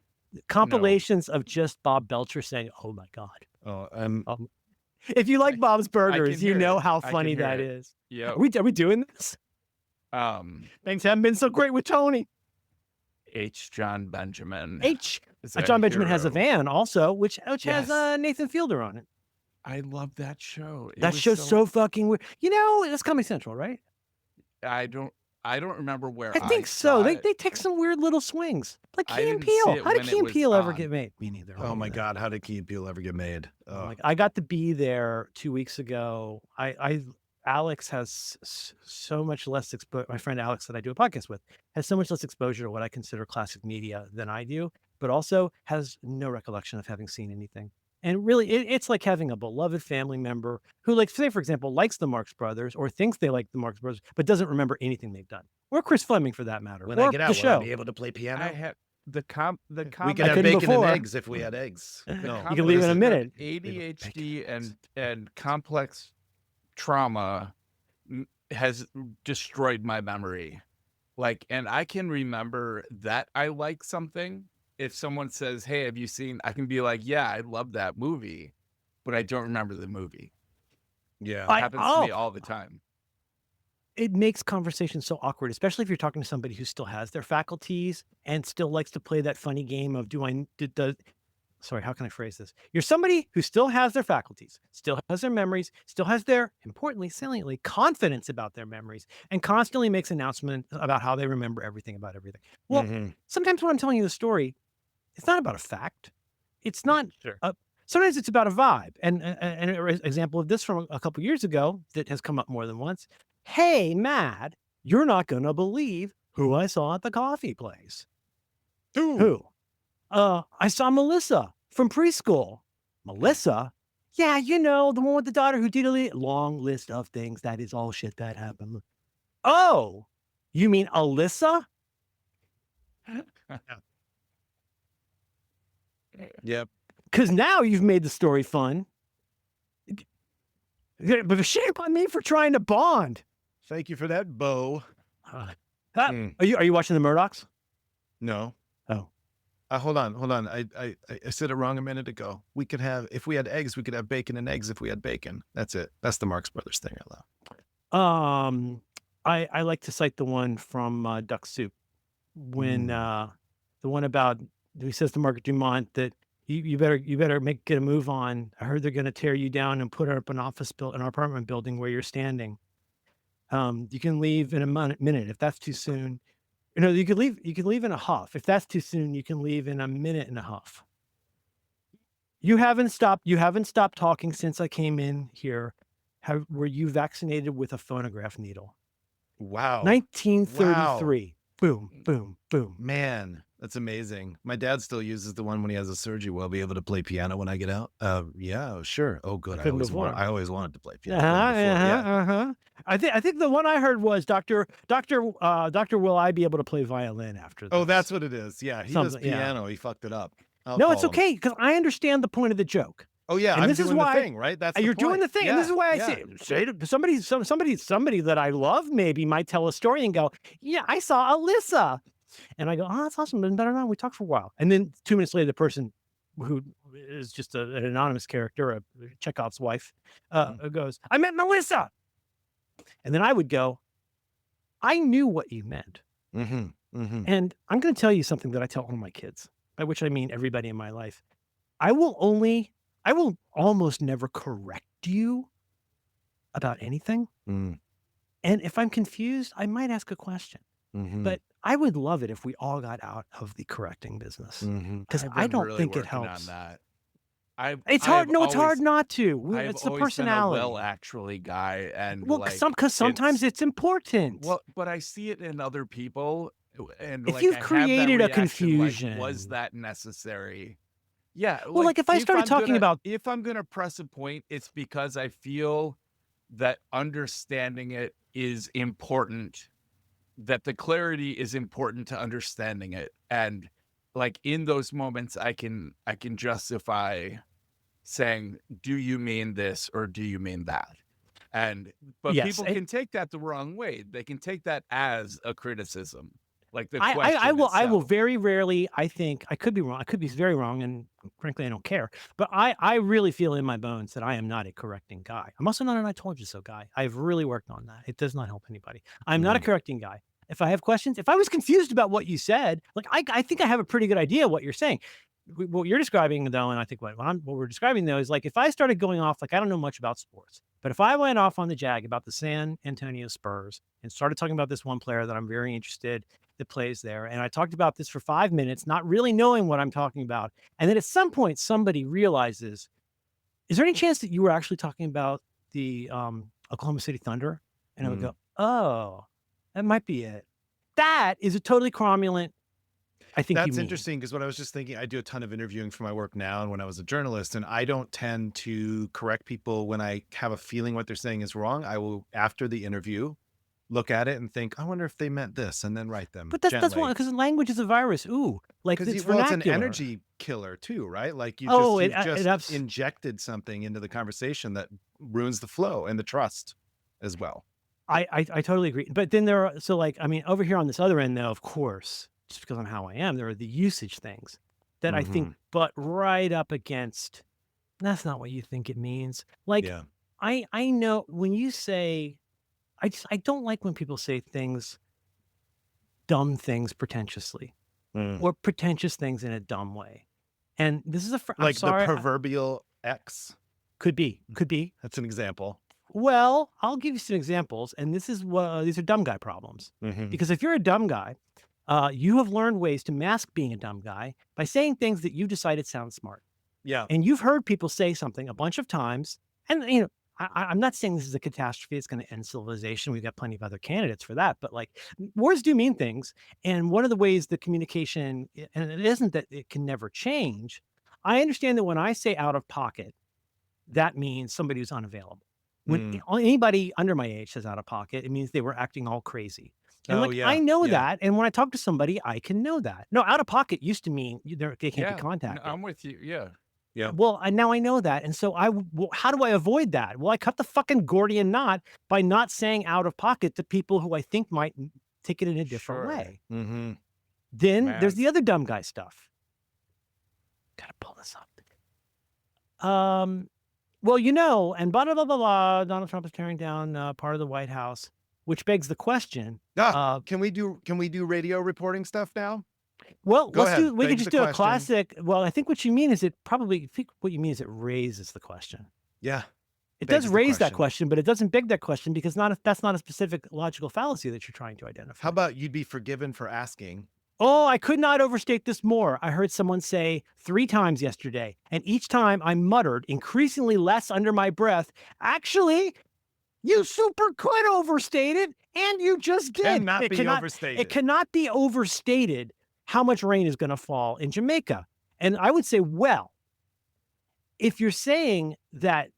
Compilations of just Bob Belcher saying, "Oh my God." Oh, If you like Bob's Burgers, you hear know it. how I can funny hear that it. is. Yeah. Are we doing this? Things haven't been so great with Tony. H. John Benjamin. is John a Benjamin has a hero. van also, which has Yes. Nathan Fielder on it. I love that show. It That was show's so fucking weird. You know, it's Comedy Central, right? I don't remember where I think so. saw They it. take some weird little swings. Like I Key and didn't see Peele. it How did when Key it and was Peele ever on. get made? Me neither. oh my God, how did Key and Peele ever get made? Oh my God. I got to be there 2 weeks ago. Alex has so much less exposure. My friend Alex that I do a podcast with has so much less exposure to what I consider classic media than I do, but also has no recollection of having seen anything. And really, it's like having a beloved family member who, like, say, for example, likes the Marx Brothers or thinks they like the Marx Brothers, but doesn't remember anything they've done. Or Chris Fleming, for that matter. When or I get out, the will show. I be able to play piano? I had the we could I have couldn't bacon before. and eggs if we had eggs. No. You can leave in a minute. ADHD and complex trauma has destroyed my memory. Like, and I can remember that I like something. If someone says, "Hey, have you seen?" I can be like, "Yeah, I love that movie," but I don't remember the movie. Yeah. It happens to me all the time. It makes conversation so awkward, especially if you're talking to somebody who still has their faculties and still likes to play that funny game of sorry, how can I phrase this? You're somebody who still has their faculties, still has their memories, still has their, importantly, saliently, confidence about their memories, and constantly makes announcements about how they remember everything about everything. Well, sometimes when I'm telling you the story, it's not about a fact. It's not. Sure. Sometimes it's about a vibe. And an example of this from a couple years ago that has come up more than once. "Hey, Matt, you're not going to believe who I saw at the coffee place." Who? I saw Melissa from preschool. Melissa? Yeah, you know, the one with the daughter who did a long list of things. That is all shit that happened. Oh, you mean Alyssa? Yep. Because now you've made the story fun. But shame on me for trying to bond. Thank you for that, Bo. Are you watching the Murdochs? No. Oh. Hold on. I said it wrong a minute ago. We could have, if we had eggs, we could have bacon and eggs if we had bacon. That's it. That's the Marx Brothers thing I love. I like to cite the one from Duck Soup when the one about, he says to Margaret Dumont that you better get a move on. I heard they're going to tear you down and put up an apartment building where you're standing. You can leave in a minute if that's too soon. You could leave in a huff. If that's too soon, you can leave in a minute and a huff. You haven't stopped talking since I came in here. Were you vaccinated with a phonograph needle? Wow. 1933. Boom, boom, boom. Man, That's amazing. My dad still uses the one when he has a surgery. Will I be able to play piano when I get out? Yeah, sure. Oh, good. Couldn't before. I always wanted to play piano. Yeah. I think the one I heard was Doctor, will I be able to play violin after this? Oh, that's what it is. Yeah, he does Something, yeah. piano. He fucked it up. I'll No, it's call him. okay because I understand the point of the joke. Oh yeah, And I'm this is doing why- the thing, right? That's the You're doing the point. thing, and this is why I Yeah. say to somebody that I love maybe might tell a story and go, yeah, I saw Alyssa. And I go, oh, that's awesome. Been better now. We talked for a while. And then 2 minutes later, the person who is just an anonymous character, Chekov's wife, goes, I met Melissa. And then I would go, I knew what you meant. Mm-hmm. And I'm going to tell you something that I tell all my kids, by which I mean everybody in my life. I will almost never correct you about anything. Mm. And if I'm confused, I might ask a question. Mm-hmm. But I would love it if we all got out of the correcting business because I've I been don't really think it working helps. on that. It's hard. No, it's hard not to. I've It's the always been a personality. well, actually, guy, and Well, like, because sometimes it's important. well, but I see it in other people, and If like, you've I have that created a reaction, confusion. like, was that necessary? Yeah. Well, like, if I started talking about- if I'm gonna press a point, it's because I feel that understanding it is important. That the clarity is important to understanding it, and like in those moments, I can justify saying, "Do you mean this or do you mean that?" But Yes, people can take that the wrong way. They can take that as a criticism, like the I question. will itself. very rarely. I think I could be wrong. I could be very wrong, and frankly, I don't care. But I really feel in my bones that I am not a correcting guy. I'm also not an "I told you so" guy. I've really worked on that. It does not help anybody. I'm not a correcting guy. If I have questions, if I was confused about what you said, like I think I have a pretty good idea what you're saying. What you're describing though, and I think what we're describing though is like if I started going off, like I don't know much about sports, but if I went off on the jag about the San Antonio Spurs and started talking about this one player that I'm very interested that plays there, and I talked about this for 5 minutes, not really knowing what I'm talking about, and then at some point somebody realizes, is there any chance that you were actually talking about the Oklahoma City Thunder? And I would go, oh, that might be it. That is a totally cromulent. I think That's you mean. interesting because what I was just thinking, I do a ton of interviewing for my work now and when I was a journalist, and I don't tend to correct people when I have a feeling what they're saying is wrong. I will, after the interview, look at it and think, I wonder if they meant this, and then write them. But that's one because language is a virus. Ooh, like it's Because vernacular. it's an energy killer too, right? Like you just injected something into the conversation that ruins the flow and the trust as well. I totally agree. But then there are, so like, I mean, over here on this other end though, of course, just because I'm how I am, there are the usage things that I think butt right up against, that's not what you think it means. Like, I know when you say, I don't like when people say dumb things pretentiously or pretentious things in a dumb way. And this is like the proverbial X. Could be. That's an example. Well, I'll give you some examples, and these are dumb guy problems. Because if you're a dumb guy, you have learned ways to mask being a dumb guy by saying things that you decided sound smart. Yeah. And you've heard people say something a bunch of times, and you know, I'm not saying this is a catastrophe. It's going to end civilization. We've got plenty of other candidates for that, but like words do mean things. And one of the ways the communication, and it isn't that it can never change. I understand that when I say out of pocket, that means somebody who's unavailable. When anybody under my age says out of pocket, it means they were acting all crazy. And I know that. And when I talk to somebody, I can know that. No, out of pocket used to mean they can't be contacted. I'm with you. Yeah. Yeah. Well, now I know that. And so how do I avoid that? Well, I cut the fucking Gordian knot by not saying out of pocket to people who I think might take it in a different way. Then there's the other dumb guy stuff. Gotta pull this up. Well, you know, and blah, blah, blah, blah, blah, Donald Trump is tearing down part of the White House, which begs the question. Can we do radio reporting stuff now? Well, we could just do a classic. Well, I think what you mean is it raises the question. Yeah. It does raise that question, but it doesn't beg that question because that's not a specific logical fallacy that you're trying to identify. How about you'd be forgiven for asking? Oh, I could not overstate this more. I heard someone say 3 times yesterday, and each time I muttered increasingly less under my breath, actually, you super could overstate it, and you just did. Overstated. It cannot be overstated how much rain is going to fall in Jamaica. And I would say, well, if you're saying that,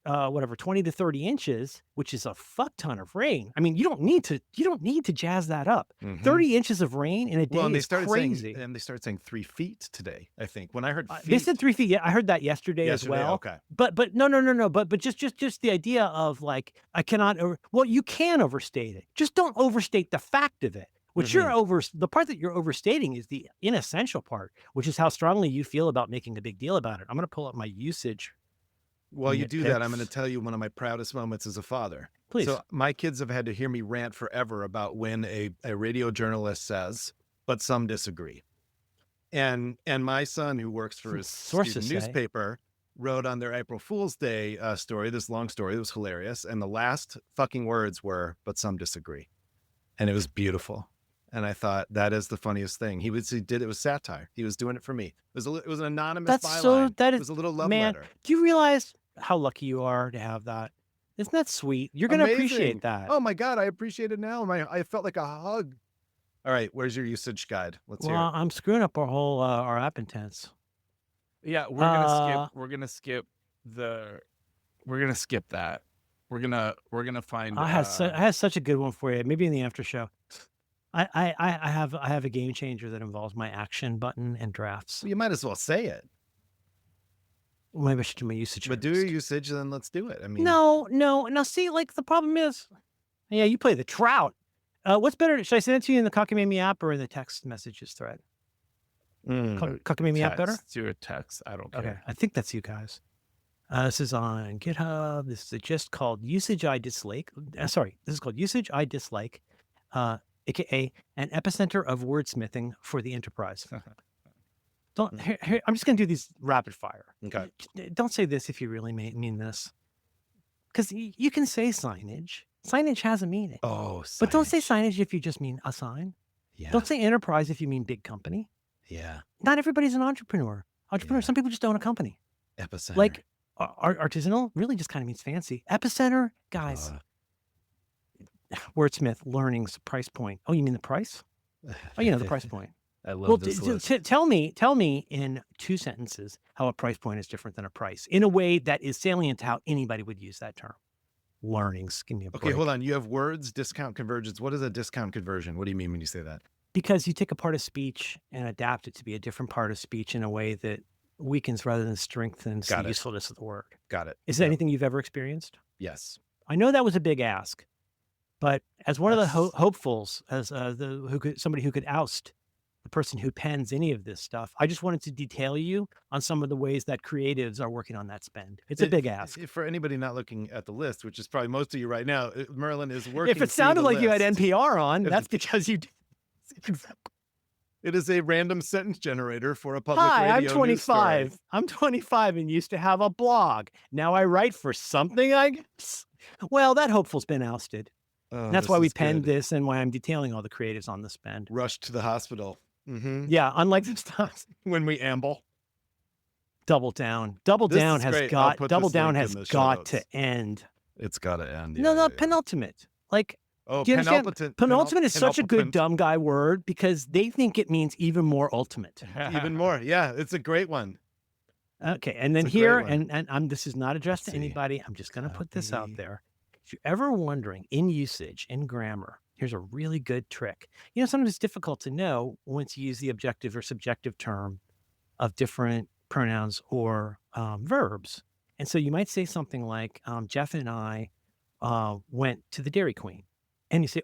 20 to 30 inches, which is a fuck ton of rain. I mean, you don't need to jazz that up. 30 inches of rain in a day and is crazy. They started saying 3 feet today, I think. When I heard feet. They said 3 feet. Yeah, I heard that yesterday as well. Okay. But no. But just the idea of like, I cannot, you can overstate it. Just don't overstate the fact of it. What the part that you're overstating is the inessential part, which is how strongly you feel about making a big deal about it. I'm going to pull up my usage. While you do that, I'm going to tell you one of my proudest moments as a father. Please. So my kids have had to hear me rant forever about when a radio journalist says, but some disagree. And my son, who works for his student newspaper, wrote on their April Fool's Day story, this long story that was hilarious. And the last fucking words were, but some disagree. And it was beautiful. And I thought, that is the funniest thing. It was satire. He was doing it for me. It was an anonymous byline. It was a little love letter. Do you realize how lucky you are to have that? Isn't that sweet? You're going to appreciate that. Oh my God, I appreciate it now. I felt like a hug. All right, where's your usage guide? Let's hear it. I'm screwing up our whole our app intense. Yeah, we're gonna skip that. We're gonna find. I had such a good one for you. Maybe in the after show. I have a game changer that involves my action button and drafts. Well, you might as well say it. Maybe I should do my usage. But do your usage, then let's do it. I mean, no. Now, see, like the problem is, yeah, you play the trout. What's better? Should I send it to you in the Cockamamie app or in the text messages thread? Cockamamie app better? Do a text. I don't care. Okay, I think that's you guys. This is on GitHub. This is just called Usage I Dislike. This is called Usage I Dislike. AKA an epicenter of wordsmithing for the enterprise. Here, I'm just going to do these rapid fire. Okay. Don't say this if you really mean this. Because you can say signage. Signage has a meaning. Oh, signage. But don't say signage if you just mean a sign. Yeah. Don't say enterprise if you mean big company. Yeah. Not everybody's an entrepreneur. Yeah. Some people just own a company. Epicenter. Like artisanal really just kind of means fancy. Epicenter, guys. Wordsmith, learnings, price point. Oh, you mean the price? Oh, the price point. I love this list. Tell me in 2 sentences how a price point is different than a price in a way that is salient to how anybody would use that term. Learnings. Give me a break. Okay, hold on. You have words, discount, convergence. What is a discount conversion? What do you mean when you say that? Because you take a part of speech and adapt it to be a different part of speech in a way that weakens rather than strengthens the usefulness of the word. Got it. Is that anything you've ever experienced? Yes. I know that was a big ask, but as one of the hopefuls, as somebody who could oust the person who pens any of this stuff, I just wanted to detail you on some of the ways that creatives are working on that spend. It's a big ask. For anybody not looking at the list, which is probably most of you right now, Merlin is working. If it sounded like you had NPR on, that's because you did. It is a random sentence generator for a public radio news story. I'm 25. I'm 25 and used to have a blog. Now I write for something, I guess. Well, that hopeful's been ousted. And that's why we penned this and why I'm detailing all the creatives on the spend. Rushed to the hospital. Mm-hmm. Yeah, unlike the stuff when we amble. Double down. Double down has got to end. It's got to end. Yeah, no, penultimate. Like, do you understand? Penultimate is such a good dumb guy word because they think it means even more ultimate. Even more. Yeah, it's a great one. Okay, and then here, and this is not addressed to anybody. I'm just going to put this out there. If you're ever wondering in usage, in grammar, here's a really good trick. Sometimes it's difficult to know once you use the objective or subjective term of different pronouns or verbs. And so you might say something like, Jeff and I went to the Dairy Queen. And you say,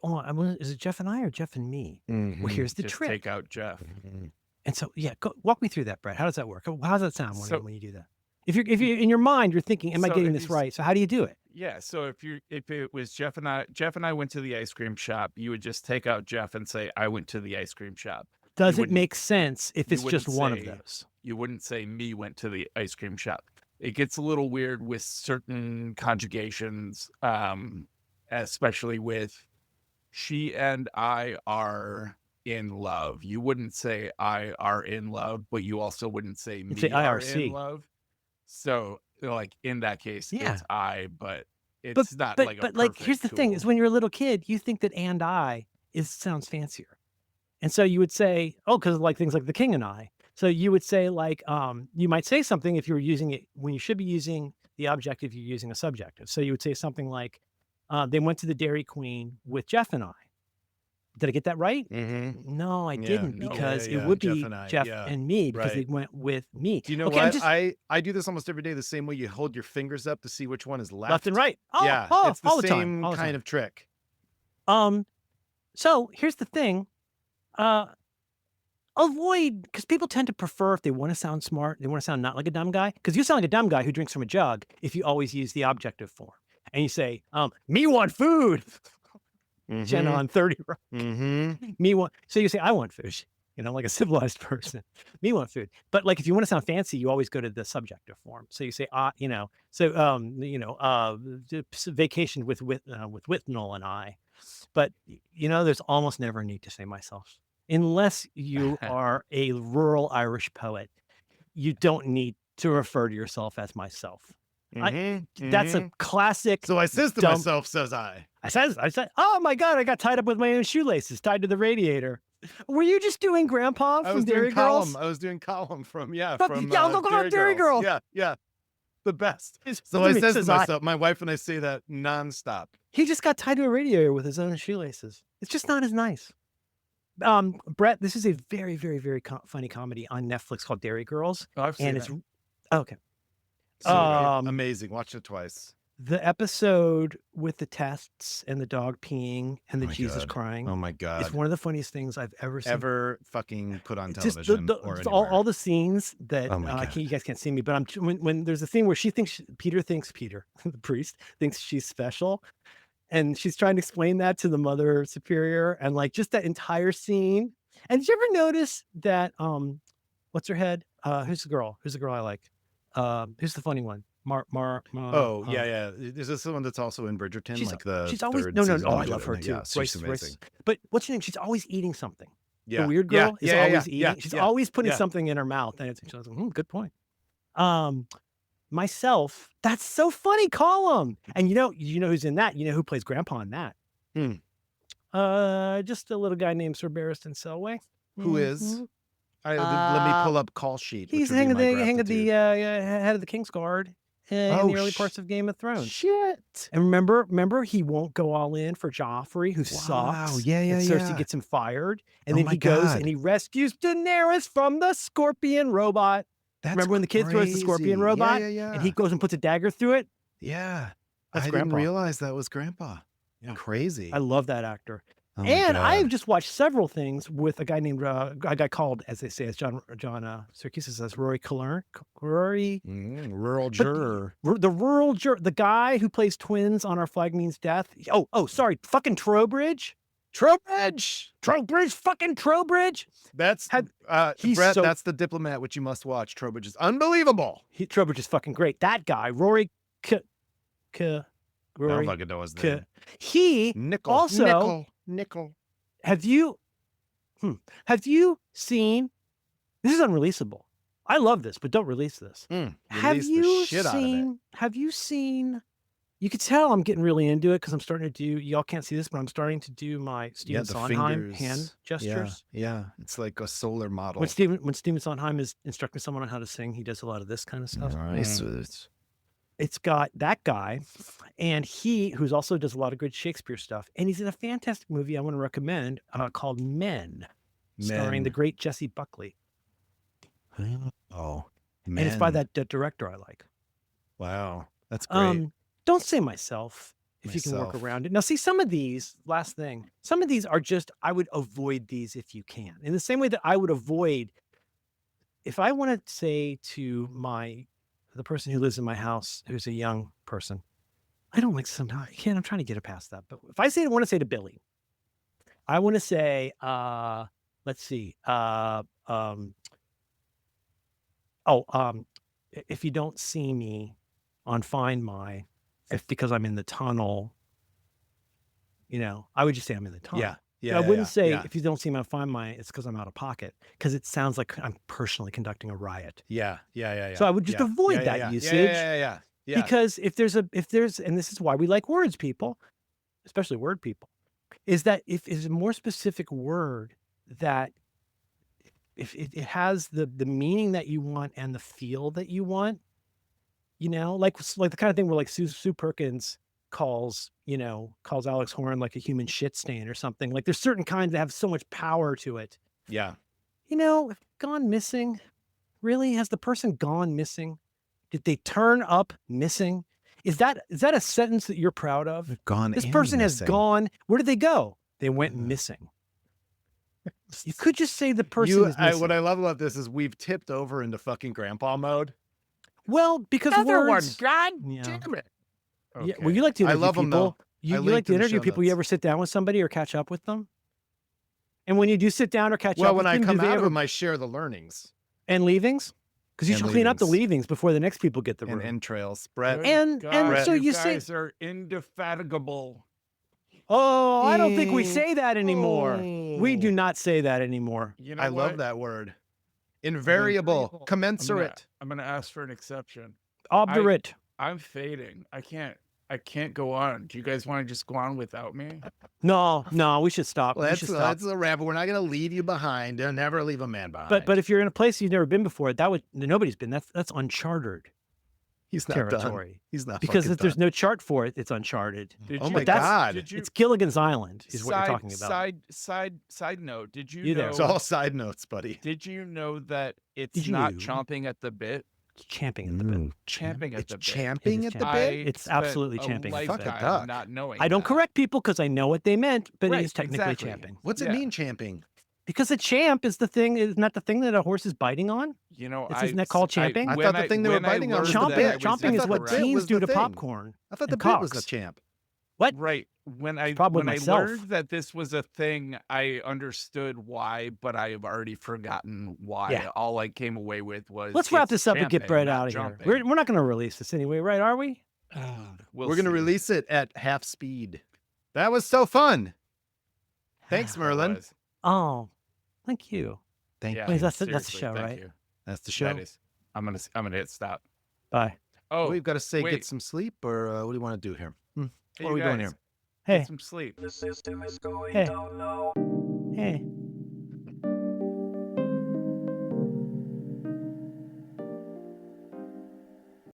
is it Jeff and I or Jeff and me? Mm-hmm. Well, here's the trick. Take out Jeff. Mm-hmm. And so, walk me through that, Brett. How does that work? How does that sound when you do that? If you in your mind, you're thinking, am I getting this right? So how do you do it? Yeah. So if it was Jeff and I went to the ice cream shop, you would just take out Jeff and say, I went to the ice cream shop. Does it make sense if it's just one of those? You wouldn't say me went to the ice cream shop. It gets a little weird with certain conjugations, especially with she and I are in love. You wouldn't say I are in love, but you also wouldn't say me are in love. So like in that case, it's I, but it's but like here's the thing is when you're a little kid, you think that and I sounds fancier. And so you would say, oh, because like things like the king and I. So you would say like, you might say something if you were using it when you should be using the objective, you're using a subjective. So you would say something like, they went to the Dairy Queen with Jeff and I. Did I get that right? Mm-hmm. No, I Yeah. didn't, No. because Yeah, it would Jeff be and I. Jeff Yeah. and me, because Right. they went with me. Do you know Okay, I'm what? just I do this almost every day the same way. You hold your fingers up to see which one is left. left and right. Oh, Yeah, oh, it's the all the time. same All the kind time. of trick. So here's the thing. Avoid, because people tend to prefer, if they want to sound smart, they want to sound not like a dumb guy, because you sound like a dumb guy who drinks from a jug if you always use the objective form. And you say, me want food. Jenna on 30 Rock. Mm-hmm. Me want, so you say, I want food, like a civilized person. Me want food. But like, if you want to sound fancy, you always go to the subjective form. So you say, vacation with Whitnell and I. But, there's almost never a need to say myself. Unless you are a rural Irish poet, you don't need to refer to yourself as myself. That's a classic. So I says to dumb- myself, says I. I said, oh my God, I got tied up with my own shoelaces tied to the radiator. Were you just doing Grandpa I from was Dairy doing Girls? column. I was doing column from Dairy Girls. Yeah. The best. It's- So I me, says to says I. myself, my wife and I say that nonstop. He just got tied to a radiator with his own shoelaces. It's just not as nice. Brett, this is a very, very, very funny comedy on Netflix called Dairy Girls. Oh, I've seen And it. it's okay. So Um, amazing. Watch it twice. The episode with the tests and the dog peeing and the Oh my Jesus God. crying. Oh my God. It's one of the funniest things I've ever seen. Ever fucking put on It's just television or it's anywhere. all the scenes that Oh my God. you guys can't see me, but when there's a scene where Peter thinks the priest thinks she's special, and she's trying to explain that to the mother superior, and like just that entire scene. And did you ever notice that what's her head? Who's the girl? Who's the girl I like? Who's the funny one? Yeah. Is this the one that's also in Bridgerton? She's- Like the she's always third no. season Oh, of I love her Bridgerton? too. Yeah, she's Royce. amazing. But what's her name? She's always eating something. Yeah. The weird girl is always eating. Yeah. She's always putting yeah. something in her mouth, and she's like, good point. Myself, that's so funny. Call him, and you know who's in that. You know who plays Grandpa in that? Just a little guy named Sir Barristan Selway. Who is? Mhm. Let me pull up call sheet. He's which would be hang my of the gratitude. head of the King's Guard in Oh, the early parts of Game of Thrones. Shit. And remember, he won't go all in for Joffrey, who sucks. Yeah. And Cersei yeah. gets him fired, and Oh then my he goes God. and he rescues Daenerys from the scorpion robot. That's Remember when the kid throws the scorpion crazy. robot, Yeah. and he goes and puts a dagger through it? Yeah. That's I Grandpa. didn't realize that was Grandpa. Yeah. Crazy. I love that actor. Oh my And God. I've just watched several things with a guy named a guy called, as they say, as John Syracuse says, Rory Cullen. Rory, rural juror. the rural the guy who plays twins on Our Flag Means Death. Oh, sorry, fucking Trowbridge. Fucking Trowbridge. That's he's Brett. so- That's the Diplomat, which you must watch. Trowbridge is unbelievable. Trowbridge is fucking great. That guy, Rory. I don't Rory. fucking know his name. He Nickel. also- Nickel. have you seen? This is unreleasable. I love this, but don't release this. Have Release the you shit out of it. seen? Have you seen? You could tell I'm getting really into it because I'm starting to do. Y'all can't see this, but I'm starting to do my Steven the Sondheim fingers. hand gestures. Yeah. It's like a solar model. When Steven Sondheim is instructing someone on how to sing, he does a lot of this kind of stuff. Nice. It's got that guy, and who's also does a lot of good Shakespeare stuff, and he's in a fantastic movie I want to recommend called Men, starring the great Jessie Buckley, Oh, and it's by that director I like. Wow, that's great. Don't say myself if you can work Myself. around it. Now, see, some of these, last thing, some of these are just, I would avoid these if you can. In the same way that I would avoid, if I want to say to the person who lives in my house, who's a young person, I don't like sometimes, I'm trying to get it past that. But if I want to say to Billy, I want to say, let's see, if you don't see me on Find My, because I'm in the tunnel, I would just say I'm in the tunnel. Yeah. I wouldn't say if you don't see me on Find My, it's because I'm out of pocket, because it sounds like I'm personally conducting a riot. Yeah. So I would just avoid that usage. Yeah. Because if there's, and this is why we like words, people, especially word people, is that if it's a more specific word that if it has the meaning that you want and the feel that you want, like the kind of thing where like Sue Perkins calls Alex Horn like a human shit stain or something. Like there's certain kinds that have so much power to it. Yeah. If gone missing, really? Has the person gone missing? Did they turn up missing? Is that a sentence that you're proud of? They're gone. This and person has missing. gone. Where did they go? They went missing. You could just say the person is missing. What I love about this is we've tipped over into fucking grandpa mode. Well, because Another words. one. God Yeah. damn it. Yeah, well, you like to I interview love 'em, people. though. You I like linked to in the interview show people. You notes. ever sit down with somebody or catch up with them? And when you do sit down or catch Well, up when with I them, come do they out of ever them, I share the learnings and leavings? Because you And should clean up the leavings. leavings before the next people get the and room. entrails. Brett. Good And God, so you say- guys are indefatigable. Oh, I don't think we say that anymore. We do Oh. not say that anymore. You know I what? love that word. Invariable, commensurate. I'm gonna ask for an exception. Obdurate. I'm fading. I can't go on. Do you guys want to just go on without me? No, we should stop. We should stop. Let's a wrap. We're not going to leave you behind. They'll never leave a man behind. But if you're in a place you've never been before, nobody's been. That's uncharted he's not territory. done. He's not Because fucking if there's done. no chart for it, it's uncharted. Oh my God. Did you, It's Gilligan's Island, is what you're talking about. Side note. Did you You there. know? It's all side notes, buddy. Did you know that it's Did not you? chomping at the bit? It's champing at the bit. Champing at It's the bit. champing It at is the champing. bit. It's spent absolutely a champing at the bit. Fuck a lifetime duck. not knowing. I don't that. correct people because I know what they meant, but Right, it is technically exactly. champing. What's it Yeah. mean, champing? Because a champ is the thing, isn't that the thing that a horse is biting on? You know, Isn't that called champing? I thought the thing they were biting on was the Chomping, bit. I chomping is what thought the bit teens was do the to thing. popcorn. I thought the and bit was the cocks. champ. Right. When I Problem with when I myself. learned that this was a thing, I understood why, but I have already forgotten why. Yeah. All I came away with was Let's wrap it's this up and get champing, Brett not out of here. jumping. We're not going to release this anyway, right? Are we? We'll We're going to see. release it at half speed. That was so fun. Thanks, It Merlin. was. Oh, thank you. Thank Yeah, you. Wait, that's the seriously, show, thank right? you. That's the show. That is. I'm gonna hit stop. Bye. Oh, We've got to say get wait. some sleep, or what do you want to do here? Hey, What are we you doing guys, here? Hey, Get some sleep. The system is going Hey. down low. hey.